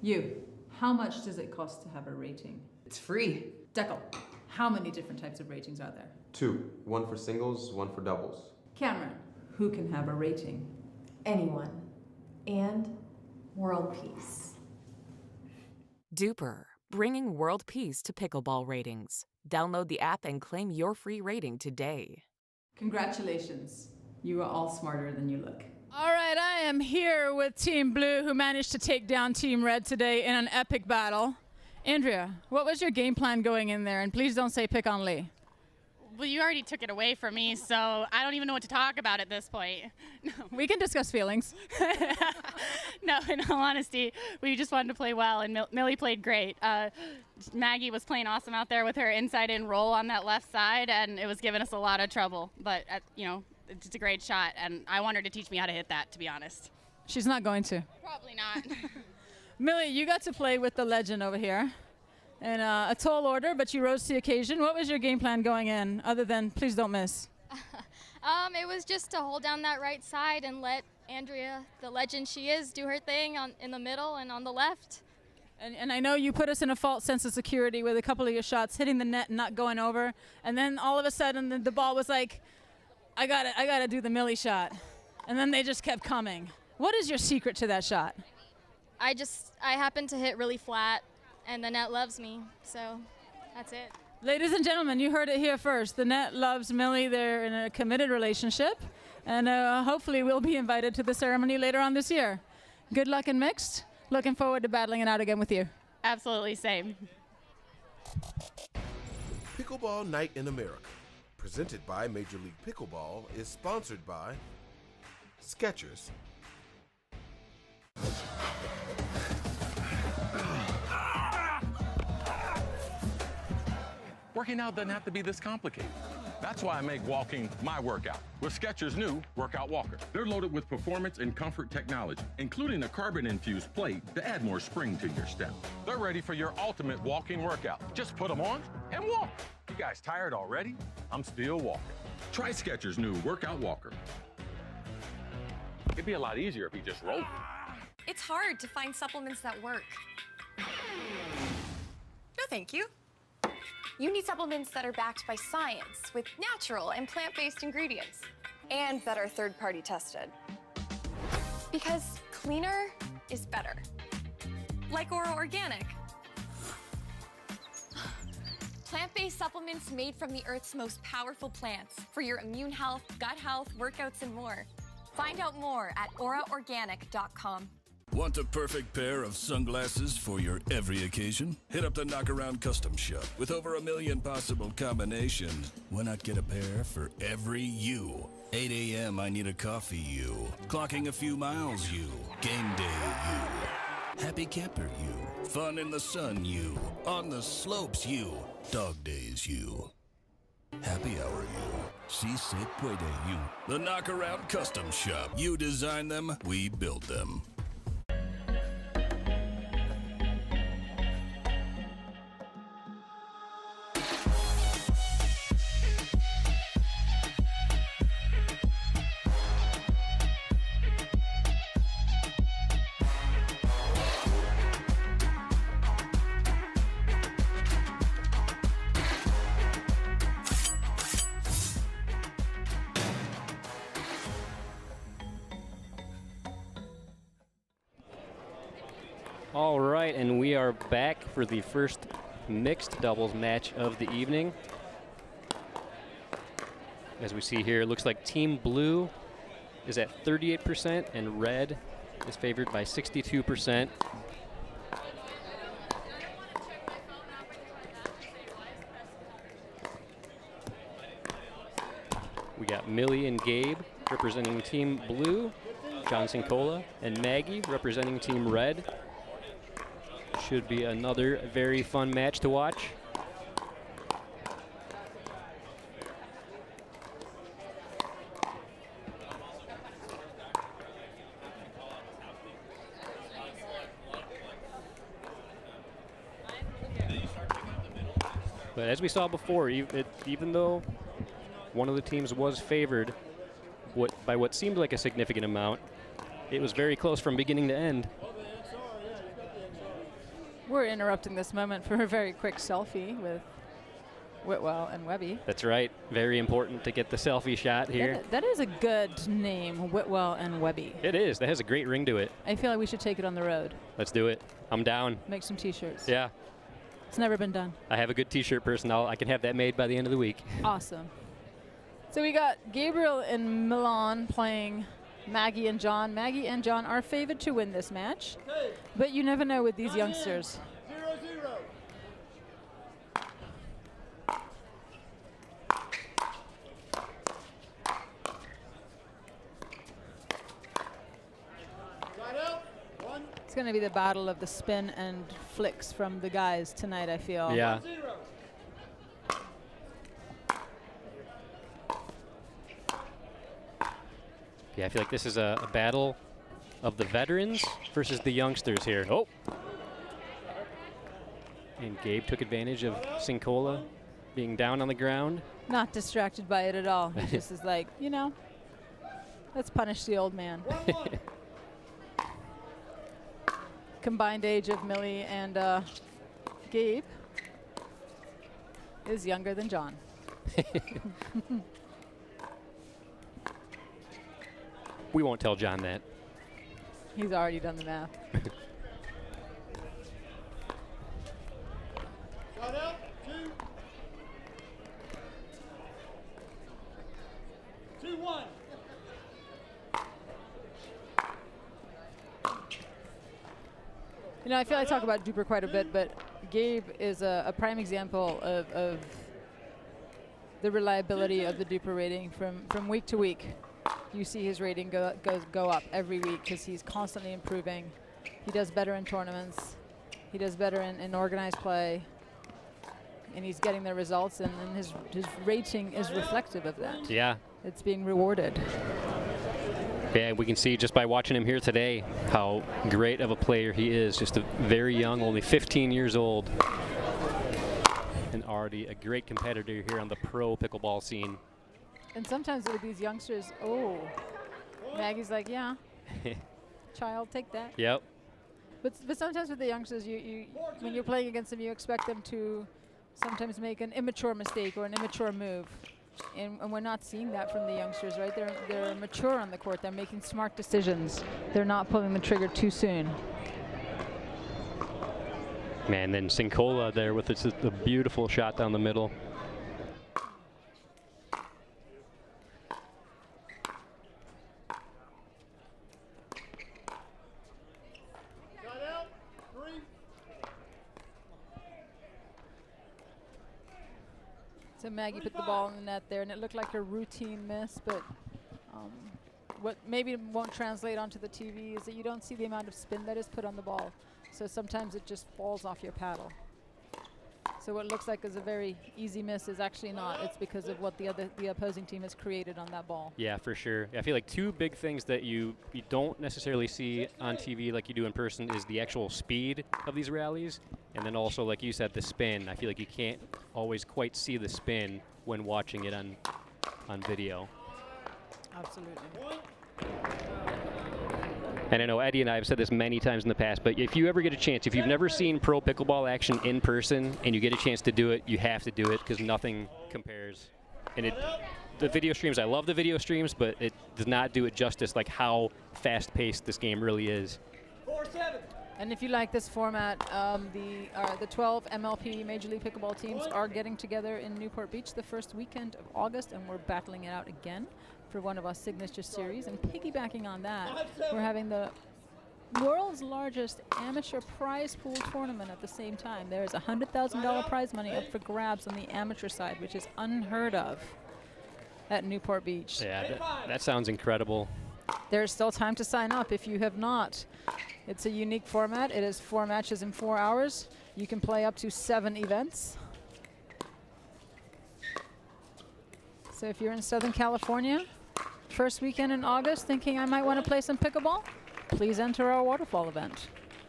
You, how much does it cost to have a rating? It's free. Deckel, how many different types of ratings are there? 2. 1 for singles, 1 for doubles. Cameron, who can have a rating? Anyone. And world peace. DUPER, bringing world peace to pickleball ratings. Download the app and claim your free rating today. Congratulations. You are all smarter than you look. All right, I am here with Team Blue, who managed to take down Team Red today in an epic battle. Andrea, what was your game plan going in there? And please don't say pick on Lee. Well, you already took it away from me, so I don't even know what to talk about at this point. We can discuss feelings. No, in all honesty, we just wanted to play well, and Millie played great. Maggie was playing awesome out there with her inside-in roll on that left side, and it was giving us a lot of trouble. But, you know, it's just a great shot, and I want her to teach me how to hit that, to be honest. She's not going to. Probably not. Millie, you got to play with the legend over here. In a tall order, but you rose to the occasion. What was your game plan going in, other than please don't miss? It was just to hold down that right side and let Andrea, the legend she is, do her thing in the middle and on the left. And I know you put us in a false sense of security with a couple of your shots hitting the net and not going over. And then all of a sudden the ball was like, I gotta do the Millie shot. And then they just kept coming. What is your secret to that shot? I happened to hit really flat, and the net loves me, so that's it. Ladies and gentlemen, you heard it here first. The net loves Millie. They're in a committed relationship, and hopefully we'll be invited to the ceremony later on this year. Good luck in mixed. Looking forward to battling it out again with you. Absolutely, same. Pickleball Night in America, presented by Major League Pickleball, is sponsored by Skechers. Working out doesn't have to be this complicated. That's why I make walking my workout with Skechers' new Workout Walker. They're loaded with performance and comfort technology, including a carbon-infused plate to add more spring to your step. They're ready for your ultimate walking workout. Just put them on and walk. You guys tired already? I'm still walking. Try Skechers' new Workout Walker. It'd be a lot easier if you just rolled. It's hard to find supplements that work. No, thank you. You need supplements that are backed by science with natural and plant-based ingredients and that are third-party tested. Because cleaner is better. Like Ora Organic. Plant-based supplements made from the Earth's most powerful plants for your immune health, gut health, workouts, and more. Find out more at oraorganic.com. Want the perfect pair of sunglasses for your every occasion? Hit up the Knockaround Custom Shop. With over 1 million possible combinations, why not get a pair for every you? 8 a.m. I need a coffee you. Clocking a few miles you. Game day you. Happy camper you. Fun in the sun you. On the slopes you. Dog days you. Happy hour you. Si se puede you. The Knockaround Custom Shop. You design them, we build them. All right, and we are back for the first mixed doubles match of the evening. As we see here, it looks like Team Blue is at 38% and Red is favored by 62%. We got Millie and Gabe representing Team Blue, John Cincola and Maggie representing Team Red. Should be another very fun match to watch. But as we saw before, even though one of the teams was favored by what seemed like a significant amount, it was very close from beginning to end. We're interrupting this moment for a very quick selfie with Whitwell and Webby. That's right. Very important to get the selfie shot here. That is a good name, Whitwell and Webby. It is. That has a great ring to it. I feel like we should take it on the road. Let's do it. I'm down. Make some T-shirts. Yeah. It's never been done. I have a good T-shirt person. I can have that made by the end of the week. Awesome. So we got Gabriel and Milan playing Maggie and John. Maggie and John are favored to win this match, but you never know with these youngsters. 0-0. It's going to be the battle of the spin and flicks from the guys tonight, I feel. Yeah. Yeah, I feel like this is a battle of the veterans versus the youngsters here. Oh! And Gabe took advantage of Cincola being down on the ground. Not distracted by it at all. He just is like, you know, let's punish the old man. Combined age of Millie and Gabe is younger than John. We won't tell John that. He's already done the math. Shot out, 2-1. You know, I feel I talk about Duper quite a bit, but Gabe is a prime example of the reliability of the Duper rating from week to week. You see his rating go up every week because he's constantly improving. He does better in tournaments. He does better in organized play. and he's getting the results, and then his rating is reflective of that. Yeah. It's being rewarded. Yeah, we can see just by watching him here today how great of a player he is. Just a very young, only 15 years old, and already a great competitor here on the pro pickleball scene. And sometimes with these youngsters, oh, Maggie's like, yeah, child, take that. Yep. But sometimes with the youngsters, you when you're playing against them, you expect them to sometimes make an immature mistake or an immature move. And we're not seeing that from the youngsters, right? They're mature on the court. They're making smart decisions. They're not pulling the trigger too soon. Man, then Sincola there with a beautiful shot down the middle. So Maggie put the ball in the net there, and it looked like a routine miss, but what maybe won't translate onto the TV is that you don't see the amount of spin that is put on the ball. So sometimes it just falls off your paddle. So what looks like is a very easy miss is actually not. It's because of what the opposing team has created on that ball. Yeah, for sure. I feel like two big things that you don't necessarily see on TV like you do in person is the actual speed of these rallies, and then also, like you said, the spin. I feel like you can't always quite see the spin when watching it on video. Absolutely. And I know Eddie and I have said this many times in the past, but if you ever get a chance, if you've never seen pro pickleball action in person and you get a chance to do it, you have to do it because nothing compares. And the video streams, I love the video streams, but it does not do it justice, like how fast-paced this game really is. 4-7. And if you like this format, the 12 MLP Major League Pickleball teams are getting together in Newport Beach the first weekend of August, and we're battling it out again for one of our signature series. And piggybacking on that, we're having the world's largest amateur prize pool tournament at the same time. There is $100,000 prize money up for grabs on the amateur side, which is unheard of at Newport Beach. Yeah, that sounds incredible. There's still time to sign up if you have not. It's a unique format. It is 4 matches in 4 hours. You can play up to 7 events. So if you're in Southern California, first weekend in August, thinking I might want to play some pickleball, please enter our waterfall event.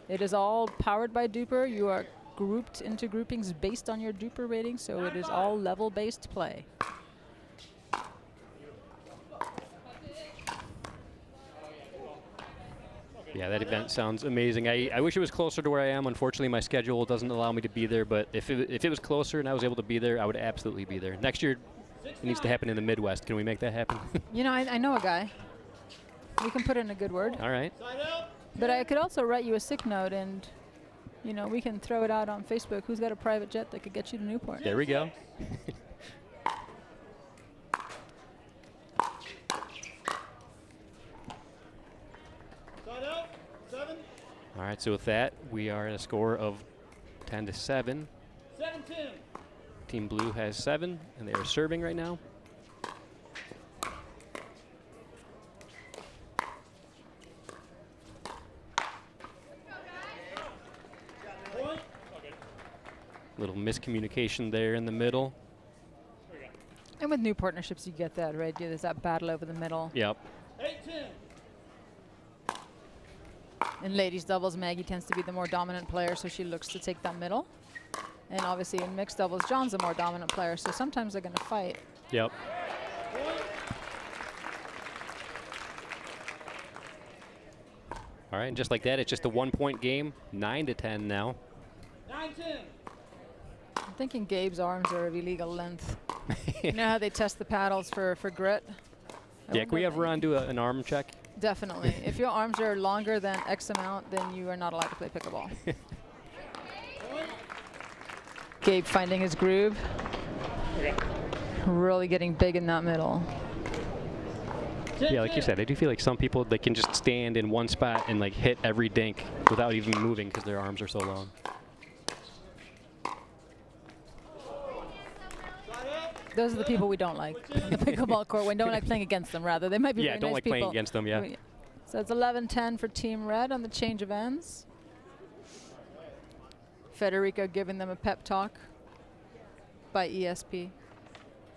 It is all powered by Duper. You are grouped into groupings based on your Duper rating, so it is all level-based play. Yeah, that event sounds amazing. I wish it was closer to where I am. Unfortunately, my schedule doesn't allow me to be there, but if it was closer and I was able to be there, I would absolutely be there. Next year, it needs to happen in the Midwest. Can we make that happen? You know, I know a guy. We can put in a good word. All right. But I could also write you a sick note, and, you know, we can throw it out on Facebook. Who's got a private jet that could get you to Newport? There we go. All right, so with that, we are at a score of 10-7. 7-10. Team Blue has 7, and they are serving right now. Little miscommunication there in the middle. And with new partnerships, you get that, right? There's that battle over the middle. Yep. 8-10. In ladies doubles, Maggie tends to be the more dominant player, so she looks to take that middle. And obviously in mixed doubles, John's the more dominant player, so sometimes they're going to fight. Yep. All right, and just like that, it's just a 1-point game, 9-10 now. 9-10. I'm thinking Gabe's arms are of illegal length. You know how they test the paddles for grit? Yeah, can we have Ron do an arm check? Definitely. If your arms are longer than X amount, then you are not allowed to play pickleball. Gabe finding his groove. Really getting big in that middle. Yeah, like you said, I do feel like some people, they can just stand in one spot and like hit every dink without even moving because their arms are so long. Those are the people we don't like in the pickleball court. We don't like playing against them, rather. They might be very don't nice like people. playing against them, yeah. So it's 11-10 for Team Red on the change of ends. Federico giving them a pep talk. by ESP.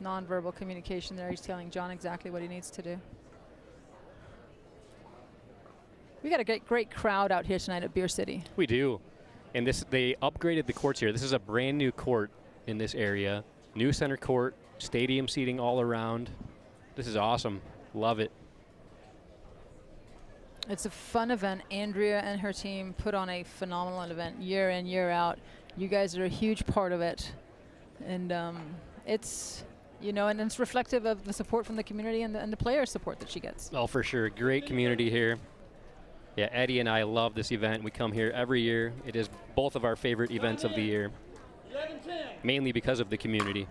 Nonverbal communication there. He's telling John exactly what he needs to do. We got a great crowd out here tonight at Beer City. We do. And they upgraded the courts here. This is a brand new court in this area. New center court, stadium seating all around. This is awesome. Love it. It's a fun event. Andrea and her team put on a phenomenal event year in, year out. You guys are a huge part of it. And it's, you know, and it's reflective of the support from the community and the player support that she gets. Oh, for sure. Great community here. Yeah, Eddie and I love this event. We come here every year. It is both of our favorite events of the year, mainly because of the community.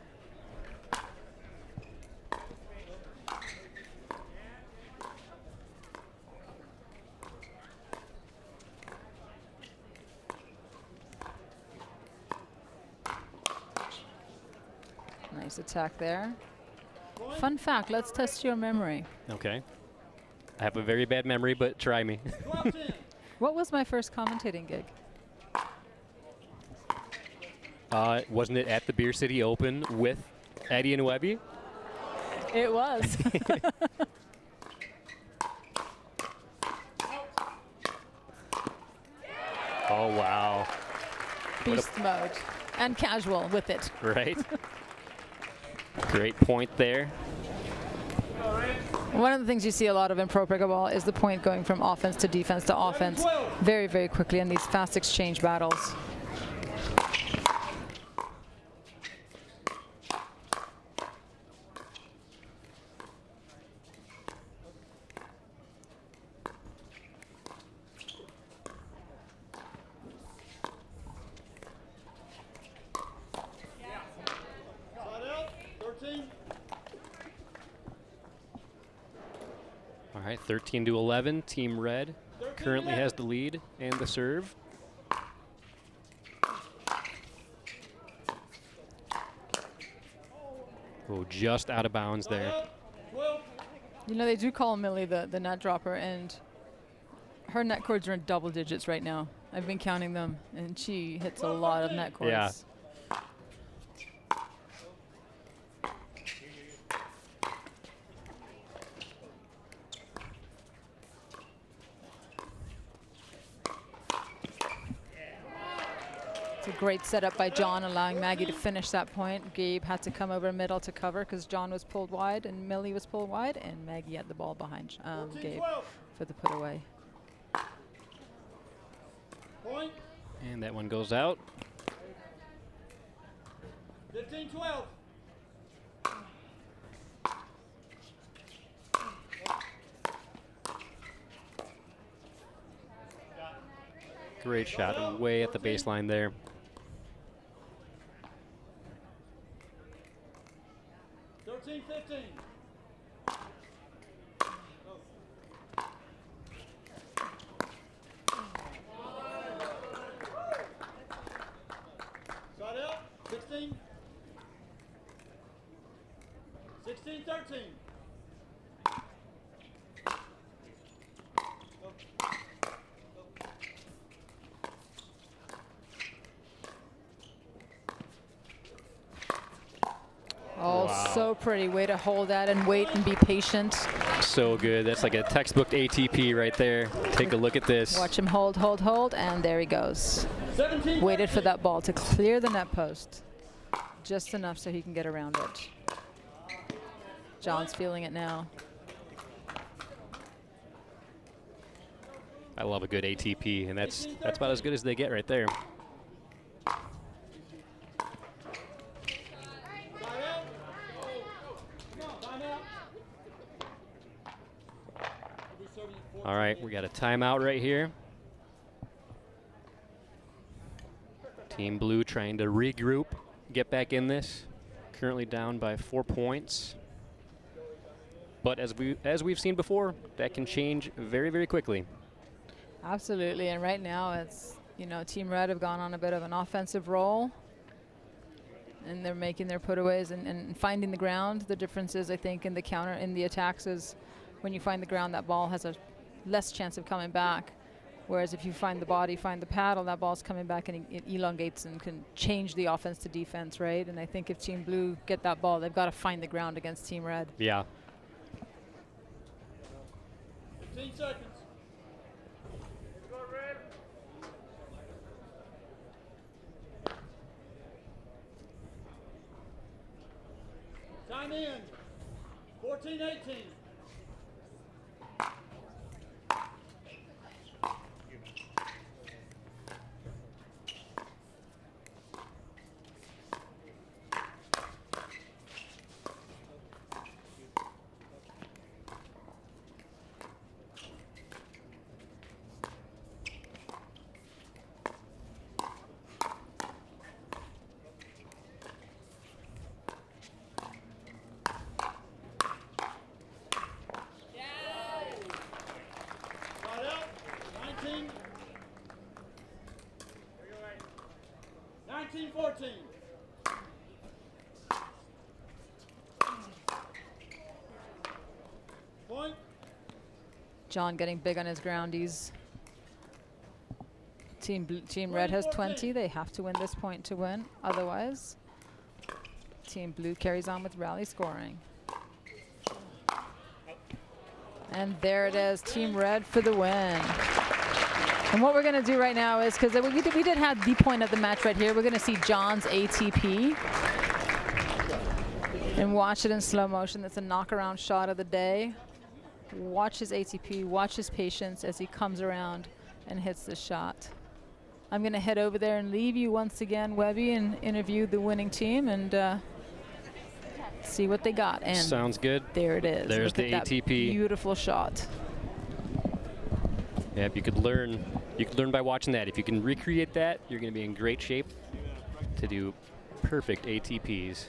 Nice attack there. Fun fact, let's test your memory. Okay. I have a very bad memory, but try me. What was my first commentating gig? Wasn't it at the Beer City Open with Eddie and Webby? It was. Oh, wow. Beast mode. And casual with it. Right. Great point there. One of the things you see a lot of in pro pickleball is the point going from offense to offense very, very quickly in these fast exchange battles. All right, 13-11. Team Red currently has the lead and the serve. Oh, just out of bounds there. You know, they do call Millie the net dropper, and her net cords are in double digits right now. I've been counting them, and she hits a lot of net cords. Yeah. It's a great setup by John, allowing Maggie to finish that point. Gabe had to come over middle to cover because John was pulled wide and Millie was pulled wide, and Maggie had the ball behind Gabe for the put away. And that one goes out. 15-12. Great shot way at the baseline there. Side out, 16. 16-13. Oh, Wow. so pretty. Way to hold that and wait and be patient. So good. That's like a textbook ATP right there. Take a look at this. Watch him hold, hold, hold, and there he goes. 17. Waited for that ball to clear the net post. Just enough so he can get around it. John's feeling it now. I love a good ATP, and that's about as good as they get right there. All right, we got a timeout right here. Team Blue trying to regroup, get back in this. Currently down by 4 points. But as we've seen before, that can change very, very quickly. Absolutely, and right now it's, you know, Team Red have gone on a bit of an offensive roll, and they're making their putaways and finding the ground. The difference is, I think, in the attacks is when you find the ground, that ball has a less chance of coming back. Whereas if you find the body, find the paddle, that ball's coming back and it elongates and can change the offense to defense, right? And I think if Team Blue get that ball, they've got to find the ground against Team Red. Yeah. 15 seconds. Time in. 14-18. Right up. 19-14. Point. John getting big on his groundies. Team Red has 20. They have to win this point to win. Otherwise, Team Blue carries on with rally scoring. And there it is, Team Red for the win. And what we're going to do right now is, because we did have the point of the match right here, we're going to see John's ATP. And watch it in slow motion. That's a knockaround shot of the day. Watch his ATP, watch his patience as he comes around and hits the shot. I'm going to head over there and leave you once again, Webby, and interview the winning team and see what they got. And sounds good. There it is. There's Look the at that ATP. Beautiful shot. Yep, you could learn by watching that. If you can recreate that, you're going to be in great shape to do perfect ATPs.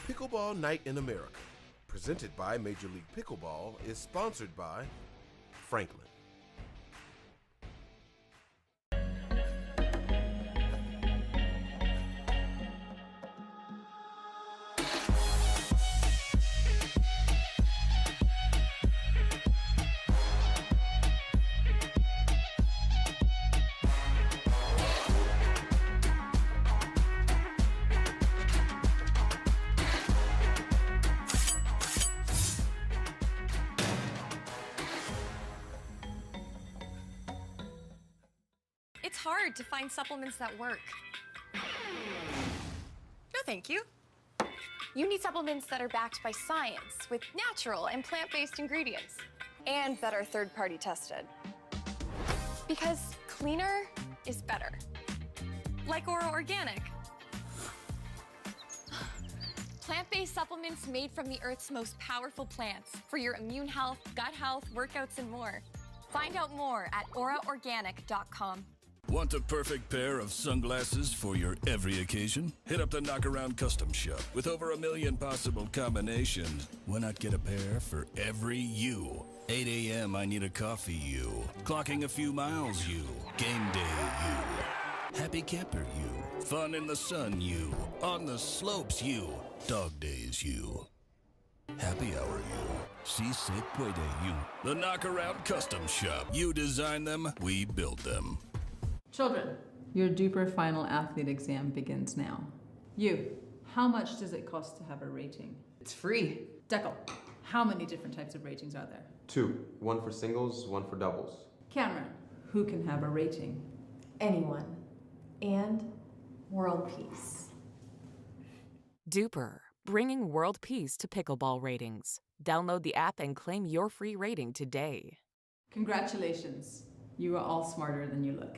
Pickleball Night in America, presented by Major League Pickleball, is sponsored by Franklin. It's hard to find supplements that work. No, thank you. You need supplements that are backed by science with natural and plant-based ingredients and that are third-party tested. Because cleaner is better. Like Oro Organic. Plant-based supplements made from the Earth's most powerful plants for your immune health, gut health, workouts, and more. Find out more at oraorganic.com. Want a perfect pair of sunglasses for your every occasion? Hit up the Knockaround Custom Shop. With over 1 million possible combinations, why not get a pair for every you? 8 a.m. I need a coffee you. Clocking a few miles you. Game day you. Happy camper you. Fun in the sun you. On the slopes you. Dog days you. Happy hour you. Si se puede you. The Knockaround Custom Shop. You design them, we build them. Children, your Duper final athlete exam begins now. You, how much does it cost to have a rating? It's free. Deckel, how many different types of ratings are there? 2. 1 for singles, 1 for doubles. Cameron, who can have a rating? Anyone. And world peace. Duper, bringing world peace to pickleball ratings. Download the app and claim your free rating today. Congratulations. You are all smarter than you look.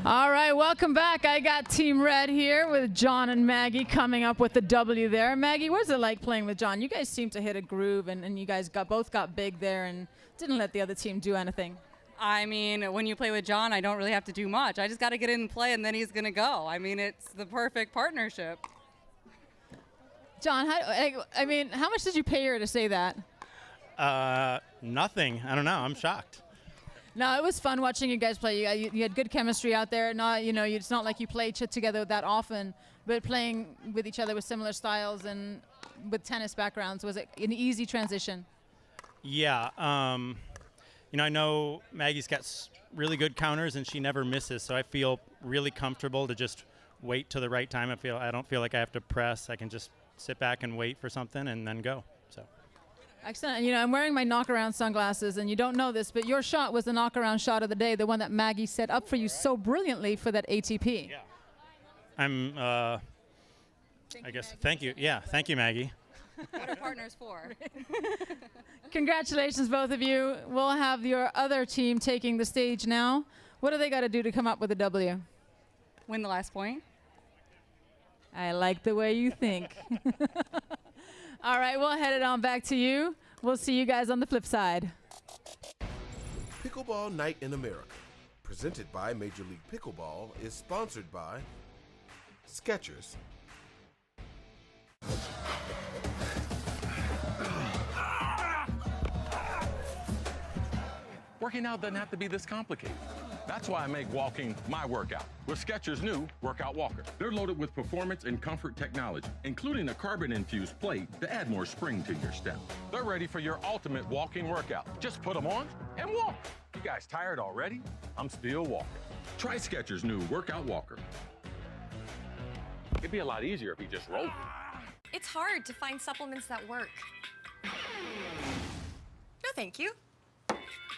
All right, welcome back. I got Team Red here with John and Maggie coming up with the W there. Maggie, what's it like playing with John? You guys seem to hit a groove, and you guys both got big there and didn't let the other team do anything. I mean, when you play with John, I don't really have to do much. I just got to get in and play, and then he's going to go. I mean, it's the perfect partnership. John, how much did you pay her to say that? Nothing. I don't know. I'm shocked. No, it was fun watching you guys play. You had good chemistry out there. Not, it's not like you play together that often, but playing with each other with similar styles and with tennis backgrounds, was it an easy transition? Yeah. I know Maggie's got really good counters and she never misses, so I feel really comfortable to just wait till the right time. I don't feel like I have to press. I can just sit back and wait for something and then go. So. Excellent. I'm wearing my knockaround sunglasses, and you don't know this, but your shot was the knockaround shot of the day, the one that Maggie set up for you so brilliantly for that ATP. Yeah. Thank you. Yeah, thank you, Maggie. What are partners for? Congratulations, both of you. We'll have your other team taking the stage now. What do they got to do to come up with a W? Win the last point. I like the way you think. All right, we'll head it on back to you. We'll see you guys on the flip side. Pickleball Night in America, presented by Major League Pickleball, is sponsored by Skechers, Working out doesn't have to be this complicated. That's why I make walking my workout with Skechers' new Workout Walker. They're loaded with performance and comfort technology, including a carbon-infused plate to add more spring to your step. They're ready for your ultimate walking workout. Just put them on and walk. You guys tired already? I'm still walking. Try Skechers' new Workout Walker. It'd be a lot easier if you just rolled. It's hard to find supplements that work. No, thank you.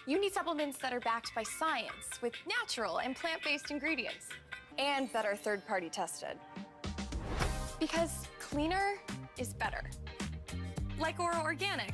You need supplements that are backed by science with natural and plant-based ingredients and that are third-party tested. Because cleaner is better. Like Ora Organic.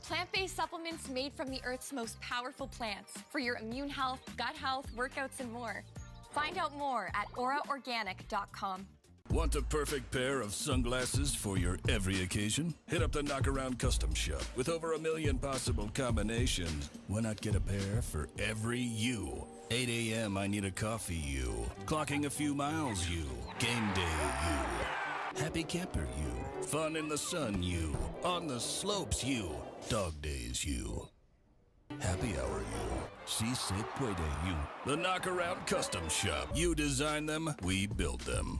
Plant-based supplements made from the Earth's most powerful plants for your immune health, gut health, workouts, and more. Find out more at oraorganic.com. Want the perfect pair of sunglasses for your every occasion? Hit up the Knockaround Custom Shop. With over 1 million possible combinations, why not get a pair for every you? 8 a.m. I need a coffee you. Clocking a few miles you. Game day you. Happy camper you. Fun in the sun you. On the slopes you. Dog days you. Happy hour you. Si se puede you. The Knockaround Custom Shop. You design them, we build them.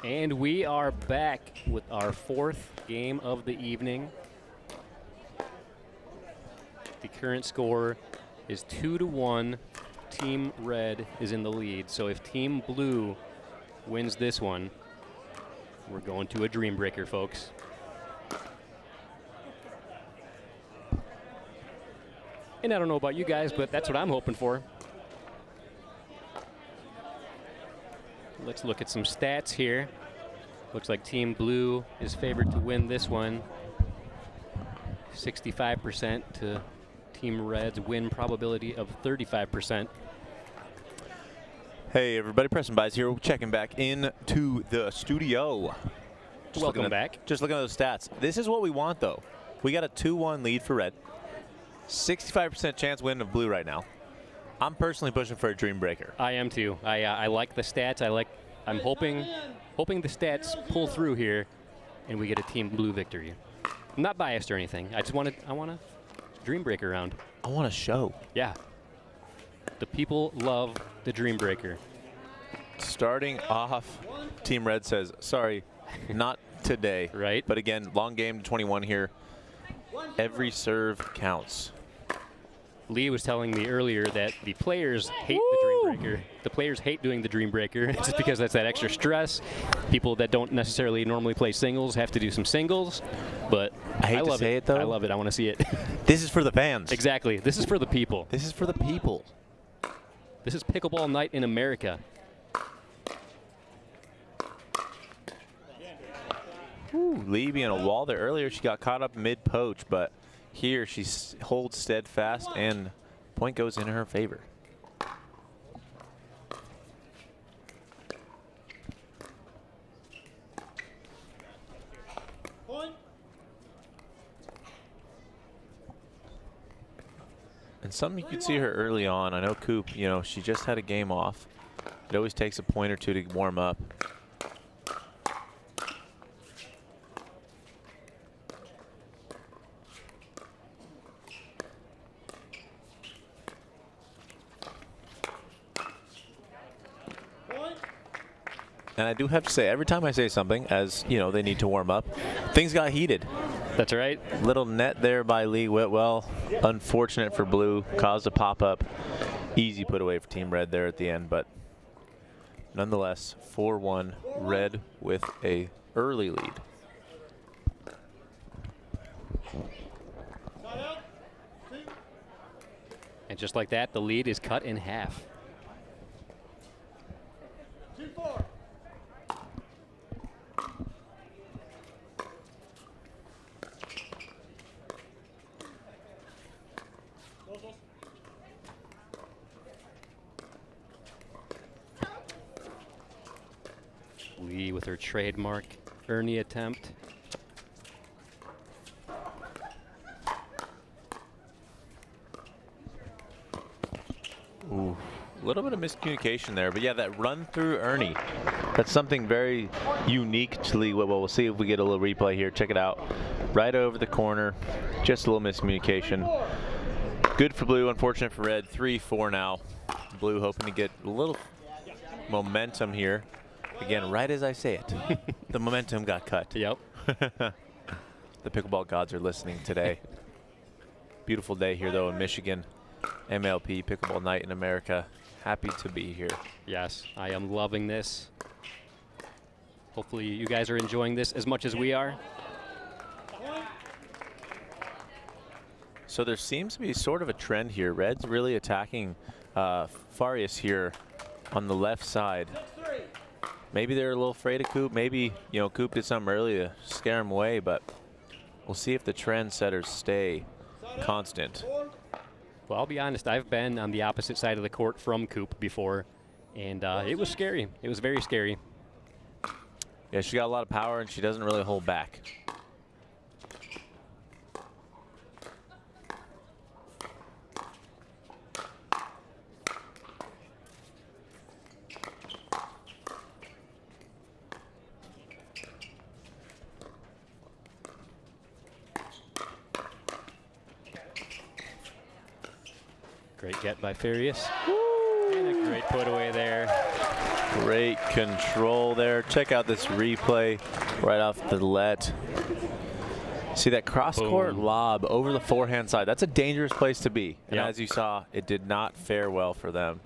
And we are back with our 4th game of the evening. The current score is 2-1. Team Red is in the lead. So if Team Blue wins this one, we're going to a dream breaker, folks. And I don't know about you guys, but that's what I'm hoping for. Let's look at some stats here. Looks like Team Blue is favored to win this one. 65% to Team Red's win probability of 35%. Hey everybody, Preston Bies here, checking back into the studio. Welcome back. Just looking at those stats. This is what we want though. We got a 2-1 lead for Red. 65% chance win of Blue right now. I'm personally pushing for a dream breaker. I am too. I like the stats. I'm hoping the stats pull through here, and we get a Team Blue victory. I'm not biased or anything. I want a dream breaker round. I want a show. Yeah. The people love the dream breaker. Starting off, Team Red says, sorry, not today. Right. But again, long game to 21 here. Every serve counts. Lee was telling me earlier that the players hate the dream breaker. The players hate doing the dream breaker just because that's that extra stress. People that don't necessarily normally play singles have to do some singles. But I hate to say it though. I love it. I want to see it. This is for the fans. Exactly. This is for the people. This is for the people. This is Pickleball Night in America. Ooh, Lee being a wall there earlier. She got caught up mid-poach, but Here she holds steadfast, and point goes in her favor. And something you could see her early on. I know Coop, you know, she just had a game off. It always takes a point or two to warm up. And I do have to say, every time I say something, as you know, they need to warm up, things got heated. That's right. Little net there by Lee Whitwell. Unfortunate for Blue. Caused a pop-up. Easy put away for Team Red there at the end, but nonetheless, 4-1 Red with a early lead. And just like that, the lead is cut in half. 2-4. Lee with her trademark Ernie attempt. Ooh, a little bit of miscommunication there, but yeah, that run through Ernie, that's something very unique to Lee Whitwell. We'll see if we get a little replay here. Check it out. Right over the corner, just a little miscommunication. Good for Blue, unfortunate for Red. 3-4 now. Blue hoping to get a little momentum here. Again, right as I say it, the momentum got cut. Yep. The pickleball gods are listening today. Beautiful day here, though, in Michigan. MLP, Pickleball Night in America. Happy to be here. Yes, I am loving this. Hopefully you guys are enjoying this as much as we are. So there seems to be sort of a trend here. Red's really attacking Farias here on the left side. Maybe they're a little afraid of Coop. Maybe, you know, Coop did something early to scare him away, but we'll see if the trendsetters stay constant. Well, I'll be honest, I've been on the opposite side of the court from Coop before, and it was scary. It was very scary. Yeah, she got a lot of power, and she doesn't really hold back. Great get by Farias. And a great put away there. Great control there. Check out this replay right off the let. See that cross-court lob over the forehand side. That's a dangerous place to be. And as you saw, it did not fare well for them.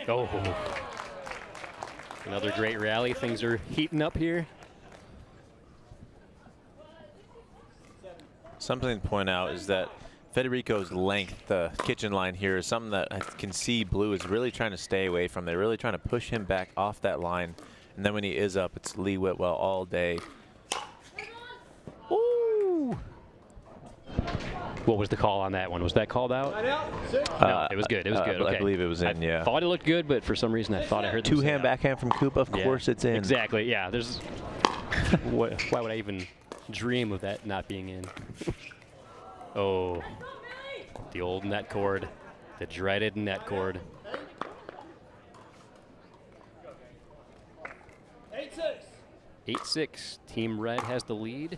Oh, another great rally. Things are heating up here. Something to point out is that Federico's length, the kitchen line here, is something that I can see Blue is really trying to stay away from. They're really trying to push him back off that line. And then when he is up, it's Lee Whitwell all day. Ooh. What was the call on that one? Was that called out? No, it was good. It was good. Okay. I believe it was in, yeah. I thought it looked good, but for some reason I thought I heard two-hand backhand from Coop. Of course it's in. Exactly, yeah. There's why would I even dream of that not being in? Oh, the old net cord, the dreaded net cord. 8-6. 8-6. Team Red has the lead.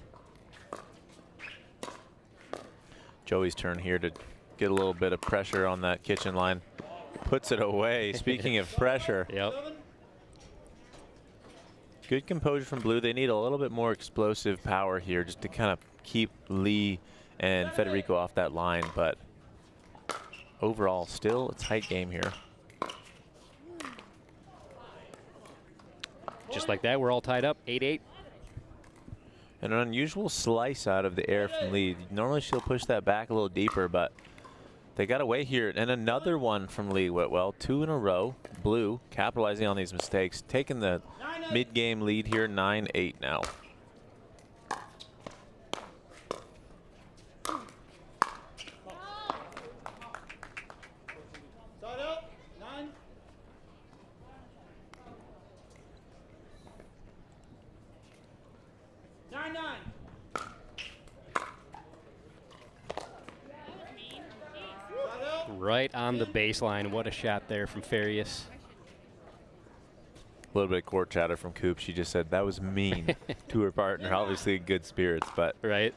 Joey's turn here to get a little bit of pressure on that kitchen line. Puts it away. Speaking of pressure. Yep. Good composure from Blue. They need a little bit more explosive power here just to kind of keep Lee and Federico off that line. But overall, still a tight game here. Just like that, we're all tied up. 8-8. An unusual slice out of the air from Lee. Normally she'll push that back a little deeper, but they got away here. And another one from Lee Whitwell. 2 in a row. Blue capitalizing on these mistakes. Taking the mid-game lead here, 9-8 now. Right on the baseline. What a shot there from Farias. A little bit of court chatter from Coop. She just said that was mean to her partner. Obviously good spirits, but right,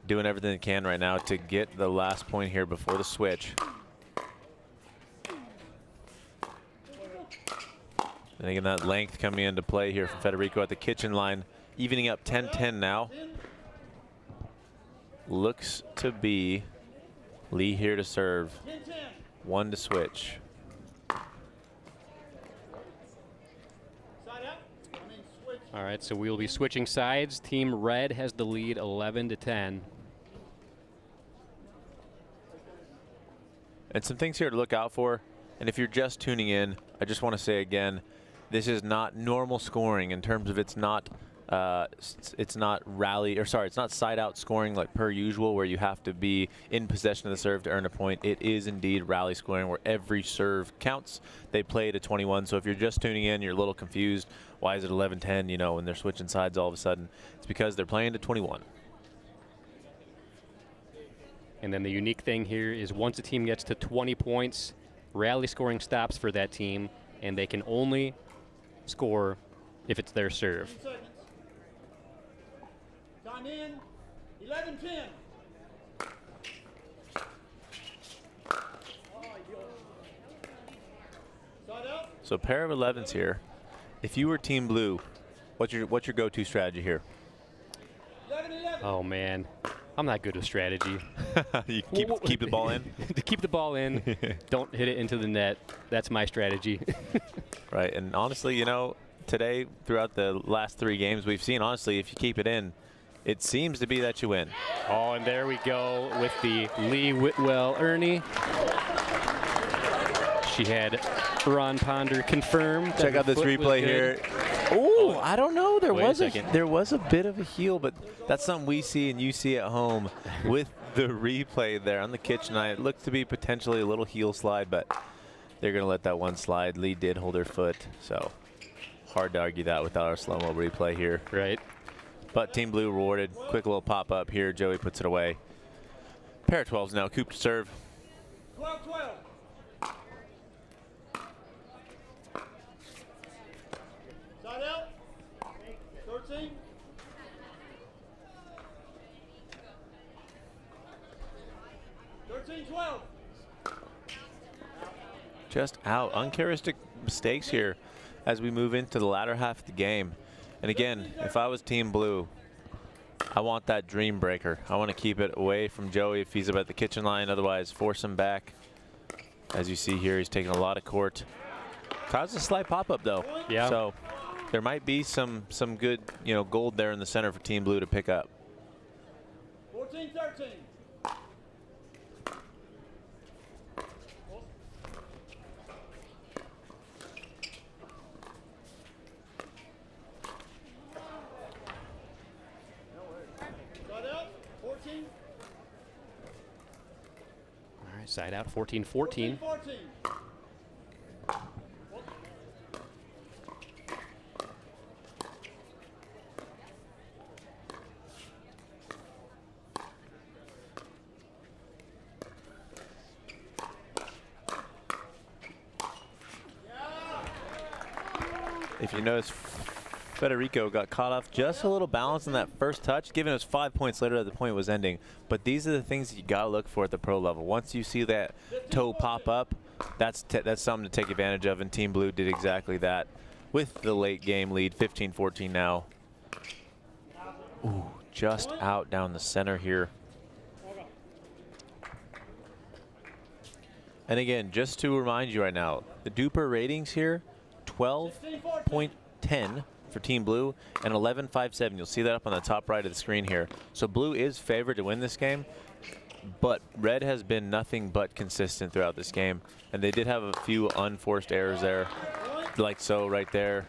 doing everything they can right now to get the last point here before the switch. And again, that length coming into play here from Federico at the kitchen line, evening up 10-10 now. Looks to be Lee here to serve. 1 to switch. All right, so we'll be switching sides. Team Red has the lead 11-10. And some things here to look out for. And if you're just tuning in, I just want to say again, this is not normal scoring in terms of it's not rally, or sorry, it's not side out scoring like per usual where you have to be in possession of the serve to earn a point. It is indeed rally scoring where every serve counts. They play to 21, so if you're just tuning in, you're a little confused. Why is it 11-10, you know, when they're switching sides all of a sudden? It's because they're playing to 21. And then the unique thing here is once a team gets to 20 points, rally scoring stops for that team, and they can only score if it's their serve. Time in, 11-10. So pair of 11s here. If you were Team Blue, what's your go-to strategy here? Oh man, I'm not good with strategy. You keep the ball in? To keep the ball in, don't hit it into the net. That's my strategy. Right, and honestly, you know, today throughout the last 3 games we've seen, honestly, if you keep it in, it seems to be that you win. Oh, and there we go with the Lee Whitwell Ernie. She had Ron Ponder confirmed. Check out this replay here. Ooh, I don't know. There was a bit of a heel, but that's something we see and you see at home with the replay there on the kitchen eye. It looked to be potentially a little heel slide, but they're going to let that one slide. Lee did hold her foot, so hard to argue that without our slow-mo replay here. Right. But Team Blue rewarded. Quick little pop-up here. Joey puts it away. Pair of 12s now. Coop to serve. 12-12. Side out. 13. Just out. Uncharacteristic mistakes here as we move into the latter half of the game. And again, if I was Team Blue, I want that dream breaker. I want to keep it away from Joey if he's about the kitchen line. Otherwise, force him back. As you see here, he's taking a lot of court. Caused a slight pop-up, though. Yeah. So there might be some good, you know, gold there in the center for Team Blue to pick up. 14-13. All right, side out, 14-14. 14. If you notice, Federico got caught off just a little balance in that first touch, giving us 5 points later that the point was ending. But these are the things that you got to look for at the pro level. Once you see that toe pop up, that's something to take advantage of, and Team Blue did exactly that with the late game lead, 15-14 now. Ooh, just out down the center here. And again, just to remind you right now, the Duper ratings here, 12.10 for Team Blue and 11-5-7. You'll see that up on the top right of the screen here. So Blue is favored to win this game, but Red has been nothing but consistent throughout this game. And they did have a few unforced errors there, like so right there.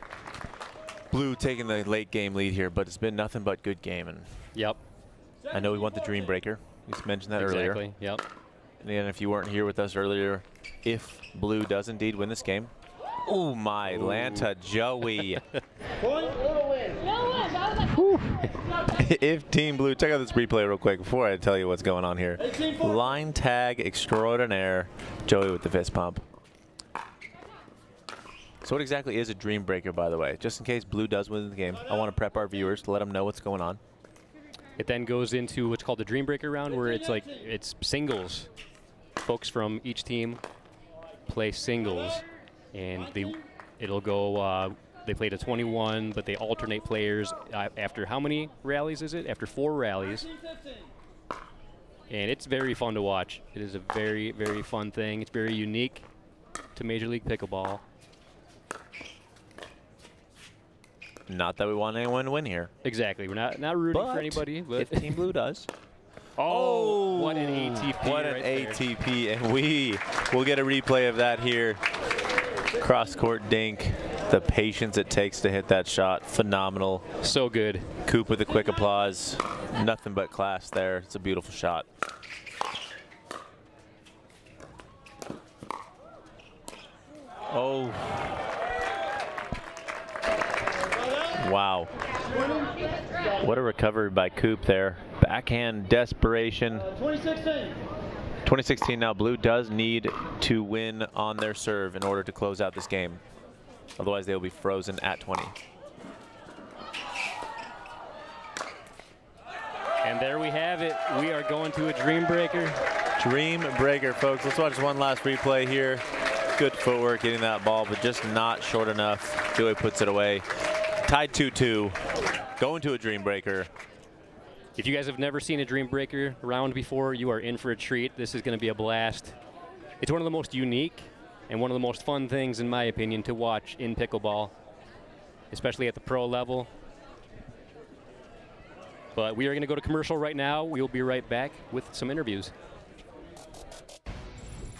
Blue taking the late game lead here, but it's been nothing but good game. And yep. I know we want the Dream Breaker. We mentioned that earlier. Exactly, yep. And if you weren't here with us earlier, if Blue does indeed win this game, oh my, Atlanta Joey. If Team Blue, check out this replay real quick before I tell you what's going on here. Line tag extraordinaire, Joey with the fist pump. So what exactly is a Dream Breaker, by the way? Just in case Blue does win the game, I want to prep our viewers to let them know what's going on. It then goes into what's called the Dream Breaker round, where it's singles. Folks from each team play singles, and it'll go. They play to 21, but they alternate players after how many rallies is it? After 4 rallies. And it's very fun to watch. It is a very, very fun thing. It's very unique to Major League Pickleball. Not that we want anyone to win here. Exactly. We're not rooting for anybody. But if Team Blue does. Oh, what an ATP. What an ATP. And we will get a replay of that here. Cross-court dink. The patience it takes to hit that shot. Phenomenal. So good. Coop with a quick applause. Nothing but class there. It's a beautiful shot. Oh. Wow. What a recovery by Coop there. Backhand desperation. 2016 now. Blue does need to win on their serve in order to close out this game. Otherwise, they will be frozen at 20. And there we have it. We are going to a Dream Breaker. Dream Breaker, folks. Let's watch one last replay here. Good footwork getting that ball, but just not short enough. Joey puts it away. Tied 2-2. Going to a Dream Breaker. If you guys have never seen a Dream Breaker round before, you are in for a treat. This is going to be a blast. It's one of the most unique and one of the most fun things, in my opinion, to watch in pickleball, especially at the pro level. But we are going to go to commercial right now. We will be right back with some interviews.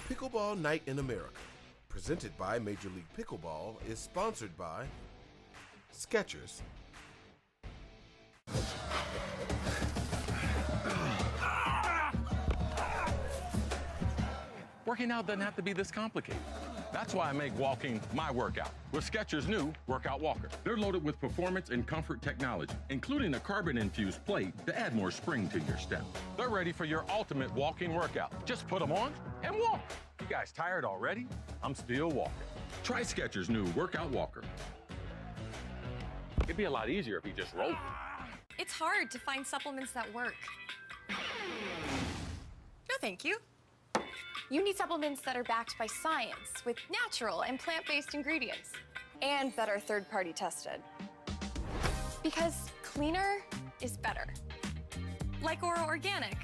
Pickleball Night in America, presented by Major League Pickleball, is sponsored by Skechers. Working out doesn't have to be this complicated. That's why I make walking my workout with Skechers' new Workout Walker. They're loaded with performance and comfort technology, including a carbon-infused plate to add more spring to your step. They're ready for your ultimate walking workout. Just put them on and walk. You guys tired already? I'm still walking. Try Skechers' new Workout Walker. It'd be a lot easier if you just rolled. It's hard to find supplements that work. No, thank you. You need supplements that are backed by science with natural and plant-based ingredients and that are third-party tested. Because cleaner is better. Like Ora Organic.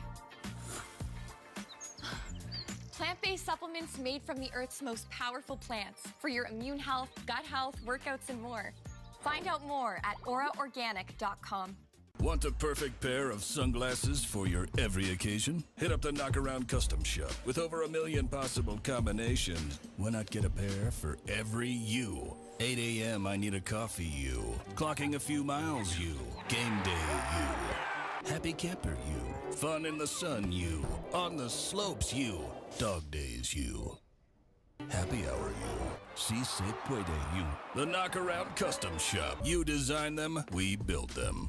Plant-based supplements made from the Earth's most powerful plants for your immune health, gut health, workouts, and more. Find out more at oraorganic.com. Want the perfect pair of sunglasses for your every occasion? Hit up the Knockaround Custom Shop. With over 1 million possible combinations, why not get a pair for every you? 8 a.m. I need a coffee you. Clocking a few miles you. Game day you. Happy camper you. Fun in the sun you. On the slopes you. Dog days you. Happy hour you. Si se puede you. The Knockaround Custom Shop. You design them, we build them.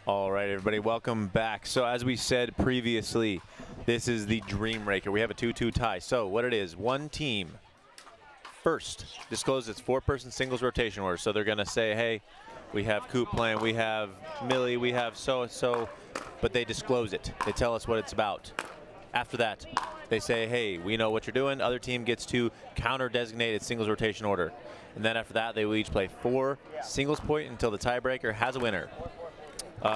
All right, everybody, welcome back. So as we said previously, this is the Dream Breaker. We have a 2-2 tie. So what it is, one team first disclose its 4-person singles rotation order. So they're going to say, hey, we have Coop playing, we have Millie, we have so-and-so, but they disclose it. They tell us what it's about. After that, they say, hey, we know what you're doing. Other team gets to counter-designate its singles rotation order. And then after that, they will each play 4 singles point until the tiebreaker has a winner.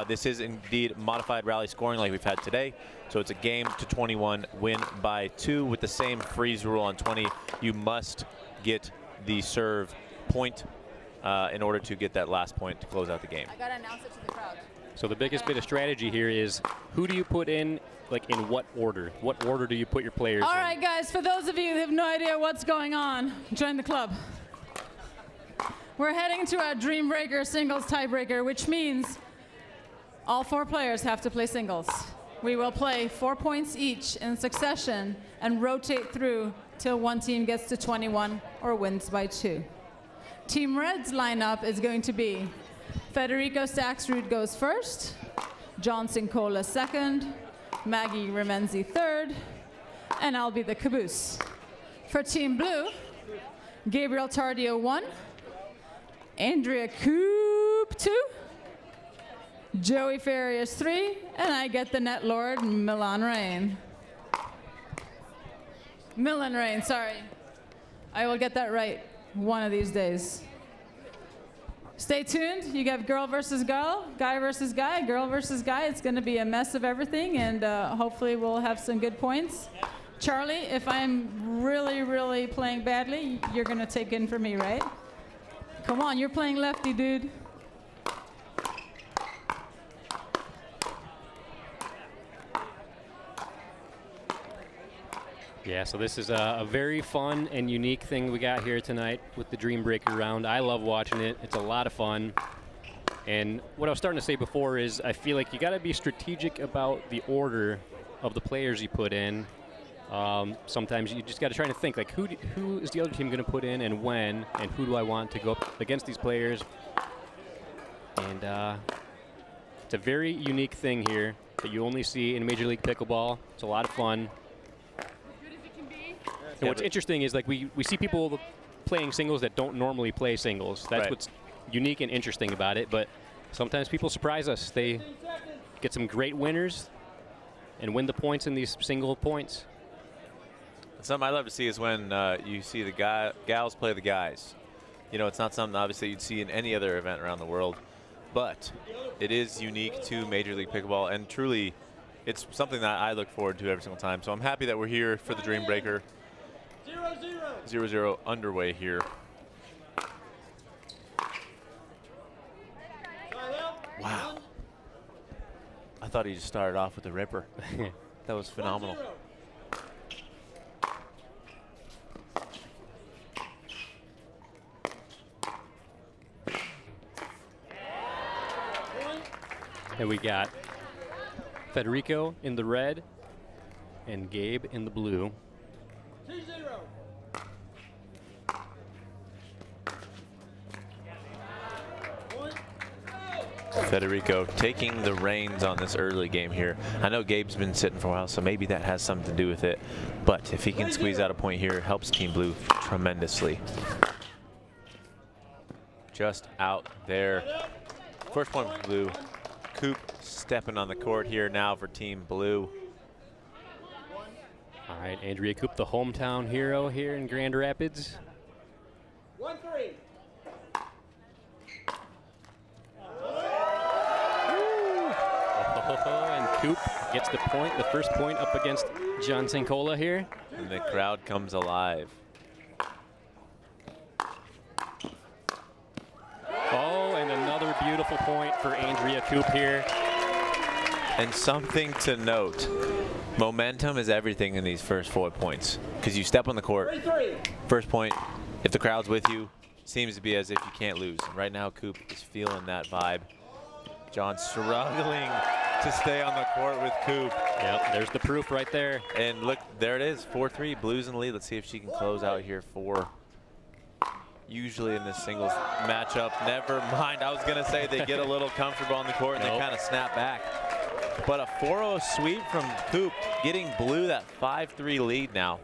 This is indeed modified rally scoring like we've had today. So it's a game to 21, win by 2 with the same freeze rule on 20. You must get the serve point in order to get that last point to close out the game. I gotta announce it to the crowd. So the biggest bit of strategy here is who do you put in, like in what order? What order do you put your players All in? right, guys, for those of you who have no idea what's going on, join the club. We're heading to our Dream Breaker singles tiebreaker, which means all 4 players have to play singles. We will play 4 points each in succession and rotate through till one team gets to 21 or wins by 2. Team Red's lineup is going to be Federico Staxrud goes first, Johnson Cola second, Maggie Remenzi third, and I'll be the caboose. For Team Blue, Gabriel Tardio 1, Andrea Coop 2, Joey Farias 3, and I get the net lord, Milan Rain. Milan Rain, sorry. I will get that right one of these days. Stay tuned. You have girl versus girl, guy versus guy, girl versus guy. It's going to be a mess of everything, and hopefully we'll have some good points. Charlie, if I'm really, really playing badly, you're going to take in for me, right? Come on, you're playing lefty, dude. Yeah, so this is a very fun and unique thing we got here tonight with the Dream Breaker round. I love watching it. It's a lot of fun. And what I was starting to say before is I feel like you got to be strategic about the order of the players you put in. Sometimes you just got to try to think, like, who is the other team going to put in and when, and who do I want to go up against these players? And it's a very unique thing here that you only see in Major League Pickleball. It's a lot of fun. And what's interesting is, like, we see people playing singles that don't normally play singles. That's what's unique and interesting about it. But sometimes people surprise us. They get some great winners and win the points in these single points. Something I love to see is when you see the gals play the guys. You know, it's not something obviously you'd see in any other event around the world, but it is unique to Major League Pickleball, and truly, it's something that I look forward to every single time. So I'm happy that we're here for the Dream Breaker. 0-0 underway here. Wow. I thought he just started off with the ripper. That was phenomenal. And we got Federico in the red and Gabe in the blue. 2-0. Federico taking the reins on this early game here. I know Gabe's been sitting for a while, so maybe that has something to do with it. But if he can squeeze out a point here, it helps Team Blue tremendously. Just out there. First point for Blue. Coop stepping on the court here now for Team Blue. All right, Andrea Coop, the hometown hero here in Grand Rapids. 1-3. And Coop gets the point, the first point up against John Sankola here. And the crowd comes alive. Oh, and another beautiful point for Andrea Coop here. And something to note, momentum is everything in these first 4 points. Because you step on the court, first point, if the crowd's with you, seems to be as if you can't lose. And right now, Coop is feeling that vibe. John struggling to stay on the court with Coop. Yep, there's the proof right there. And look, there it is, 4-3, Blues in the lead. Let's see if she can close out here for. Usually in this singles matchup, never mind. I was going to say they get a little comfortable on the court and they kind of snap back. But a 4-0 sweep from Coop, getting Blue that 5-3 lead now.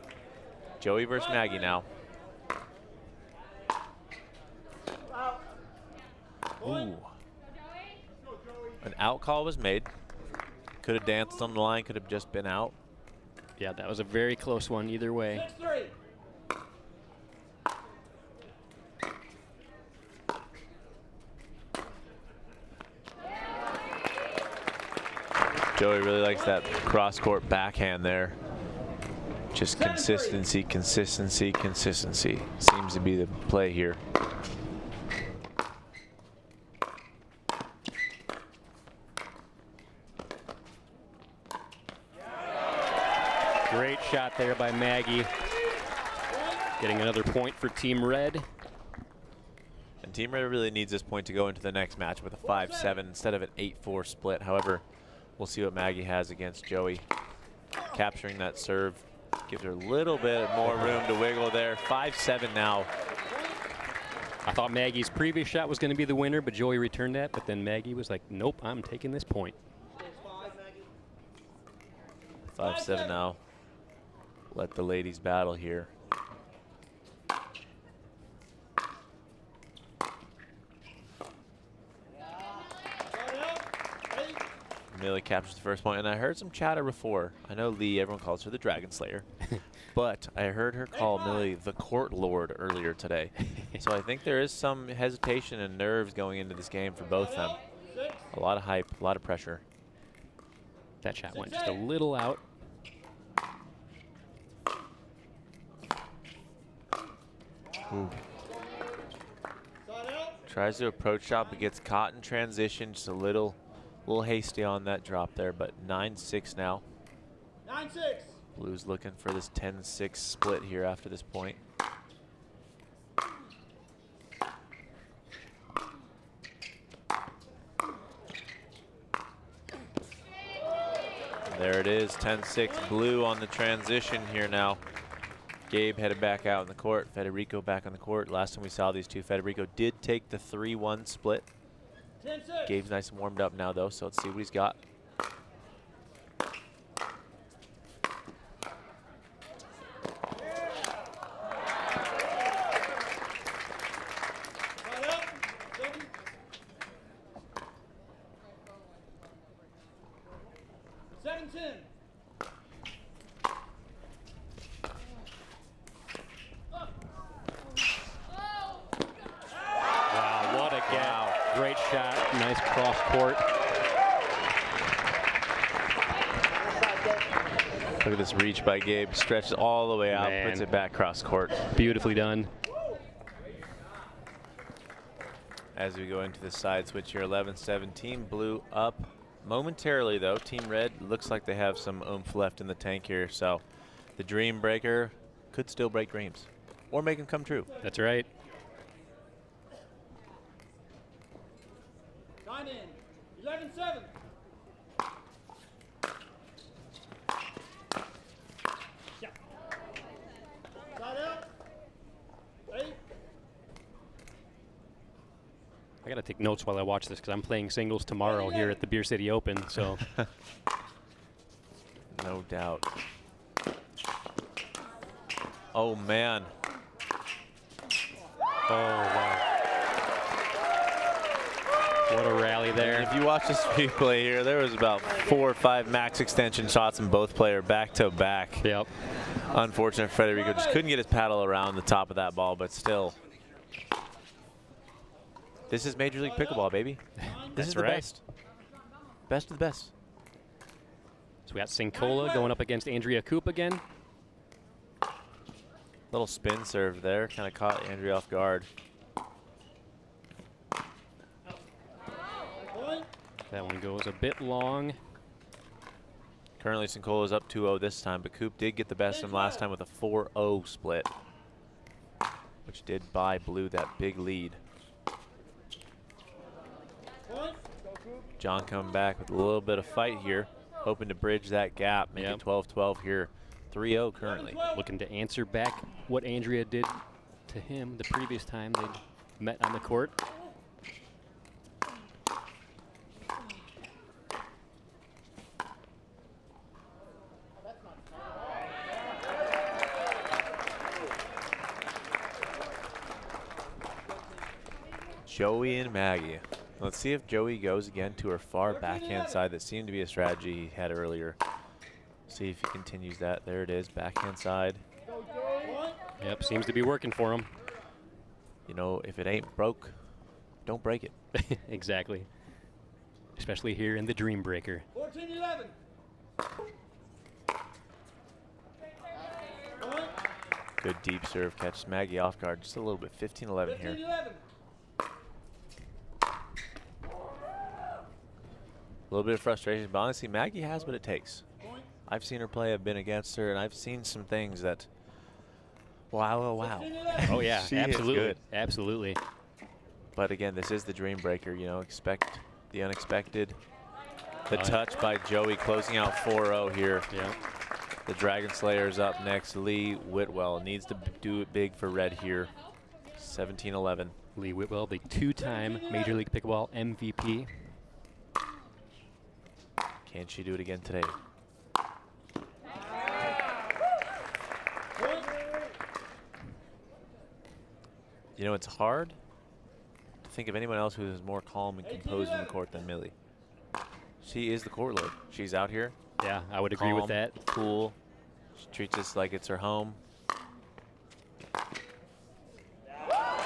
Joey versus Maggie now. Ooh. An out call was made. Could have danced on the line, could have just been out. Yeah, that was a very close one either way. 6-3. Joey really likes that cross-court backhand there. Just consistency, consistency, consistency seems to be the play here. Great shot there by Maggie. Getting another point for Team Red. And Team Red really needs this point to go into the next match with a 5-7 instead of an 8-4 split. However, we'll see what Maggie has against Joey. Capturing that serve gives her a little bit more room to wiggle there. 5-7 now. I thought Maggie's previous shot was going to be the winner, but Joey returned that. But then Maggie was like, nope, I'm taking this point. 5-7 now. Let the ladies battle here. Millie captures the first point, and I heard some chatter before. I know Lee, everyone calls her the Dragon Slayer, but I heard her call Millie the Court Lord earlier today. So I think there is some hesitation and nerves going into this game for both of them. A lot of hype, a lot of pressure. That shot went just a little out. Ooh. Tries to approach shot, but gets caught in transition. Just a little hasty on that drop there, but 9-6 now. 9-6. Blues looking for this 10-6 split here after this point. There it is, 10-6 blue on the transition here now. Gabe headed back out in the court. Federico back on the court. Last time we saw these two, Federico did take the 3-1 split. 10-6. Gabe's nice and warmed up now, though, so let's see what he's got. Great shot, nice cross court. Look at this reach by Gabe. Stretches all the way out, Man. puts it back cross court. Beautifully done. As we go into the side switch here, 11-7. Team Blue up momentarily, though. Team Red looks like they have some oomph left in the tank here, so the Dream Breaker could still break dreams or make them come true. That's right. Nine in. 11-7. Yeah. Side out. 8. I got to take notes while I watch this because I'm playing singles tomorrow here at the Beer City Open, so. No doubt. Oh, man. Oh, wow. What a rally there. And if you watch this replay here, there was about 4 or 5 max extension shots in both players back to back. Yep. Unfortunate Federico just couldn't get his paddle around the top of that ball, but still. This is Major League Pickleball, baby. This is the best. Best of the best. So we got Sincola going up against Andrea Koop again. Little spin serve there, kind of caught Andrea off guard. That one goes a bit long. Currently, Sincola is up 2-0 this time, but Koop did get the best of him last time with a 4-0 split, which did buy Blue that big lead. John coming back with a little bit of fight here, hoping to bridge that gap, make it 12-12 here. 3-0 currently. Looking to answer back what Andrea did to him the previous time they met on the court. Joey and Maggie. Let's see if Joey goes again to her far backhand side. That seemed to be a strategy he had earlier. See if he continues that. There it is, backhand side. Yep, seems to be working for him. You know, if it ain't broke, don't break it. Exactly. Especially here in the Dream Breaker. 14-11. Good deep serve catches Maggie off guard just a little bit. 15-11 here. 15-11. A little bit of frustration, but honestly, Maggie has what it takes. I've seen her play, I've been against her, and I've seen some things that, wow, oh, wow. Oh, yeah, She is absolutely. good. Absolutely. But again, this is the Dream Breaker, you know, expect the unexpected. The touch by Joey closing out 4-0 here. Yeah. The Dragon Slayer's up next. Lee Whitwell needs to do it big for red here. 17-11. Lee Whitwell, the 2-time Major League Pickleball MVP. Can she do it again today? You know, it's hard to think of anyone else who is more calm and composed in the court than Millie. She is the court lord. She's out here. Yeah, I would agree with that. Cool. She treats us like it's her home.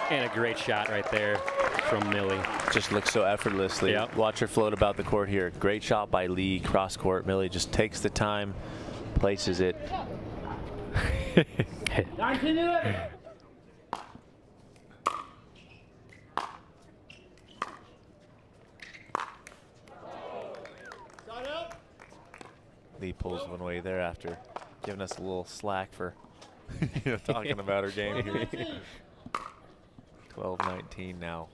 And a great shot right there from Millie. Just looks so effortlessly. Yep. Watch her float about the court here. Great shot by Lee, cross court. Millie just takes the time, places it. 19-11. Lee pulls one way there after giving us a little slack for talking about her game here. 12-19 now.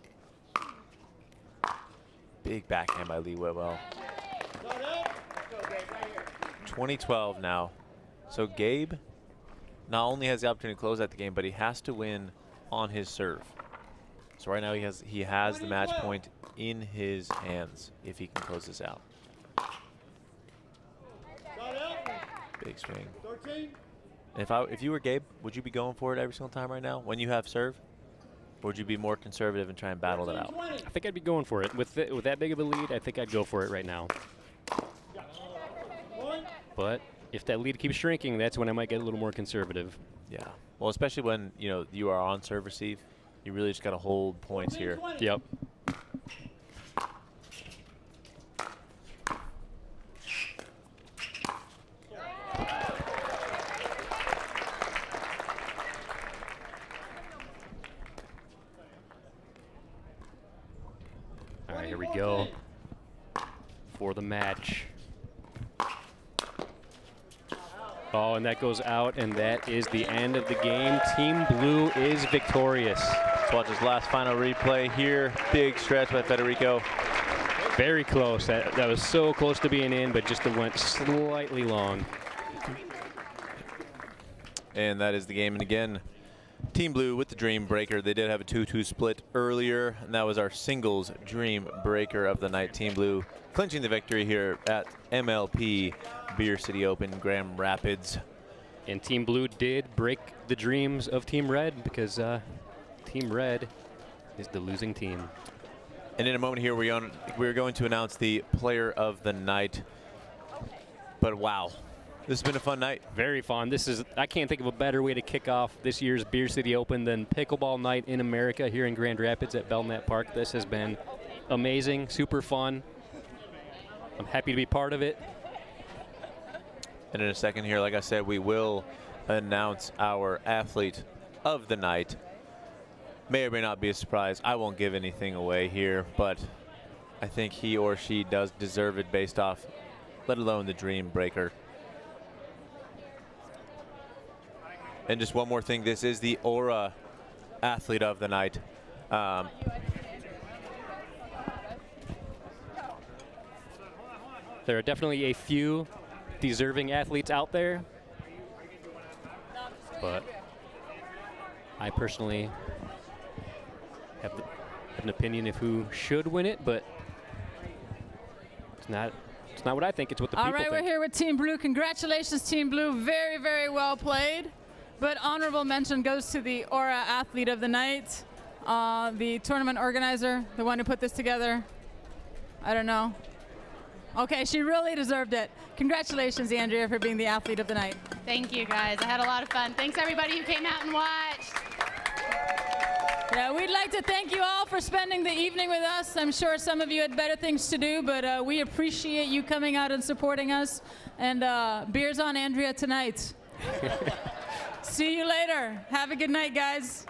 Big backhand by Lee Whitwell. 20-12 now. So Gabe not only has the opportunity to close out the game, but he has to win on his serve. So right now he has the match point in his hands if he can close this out. Big swing. And if you were Gabe, would you be going for it every single time right now when you have serve? Or would you be more conservative and try and battle that out? I think I'd be going for it. With that big of a lead, I think I'd go for it right now. But if that lead keeps shrinking, that's when I might get a little more conservative. Yeah. Well, especially when you are on serve receive, you really just got to hold points here. Yep. All right, here we go for the match. Oh, and that goes out, and that is the end of the game. Team Blue is victorious. Let's watch this last final replay here. Big stretch by Federico. Very close. That was so close to being in, but just it went slightly long. And that is the game. And again, Team Blue with the Dream Breaker. They did have a 2-2 split earlier, and that was our singles Dream Breaker of the night. Team Blue clinching the victory here at MLP Beer City Open, Grand Rapids. And Team Blue did break the dreams of Team Red because Team Red is the losing team. And in a moment here, we're going to announce the player of the night. But wow, this has been a fun night. Very fun. I can't think of a better way to kick off this year's Beer City Open than Pickleball Night in America here in Grand Rapids at Belknap Park. This has been amazing, super fun. I'm happy to be part of it. And in a second here, like I said, we will announce our athlete of the night. May or may not be a surprise. I won't give anything away here, but I think he or she does deserve it based off, let alone the Dream Breaker. And just one more thing, this is the Aura athlete of the night. There are definitely a few deserving athletes out there, but I personally have an opinion of who should win it, but it's not what I think, it's what the people think. All right, we're here with Team Blue. Congratulations, Team Blue. Very, very well played. But honorable mention goes to the Aura athlete of the night. the tournament organizer, the one who put this together? I don't know. Okay, she really deserved it. Congratulations, Andrea, for being the athlete of the night. Thank you, guys. I had a lot of fun. Thanks, everybody who came out and watched. Yeah, we'd like to thank you all for spending the evening with us. I'm sure some of you had better things to do, but we appreciate you coming out and supporting us. And beers on Andrea tonight. See you later. Have a good night, guys.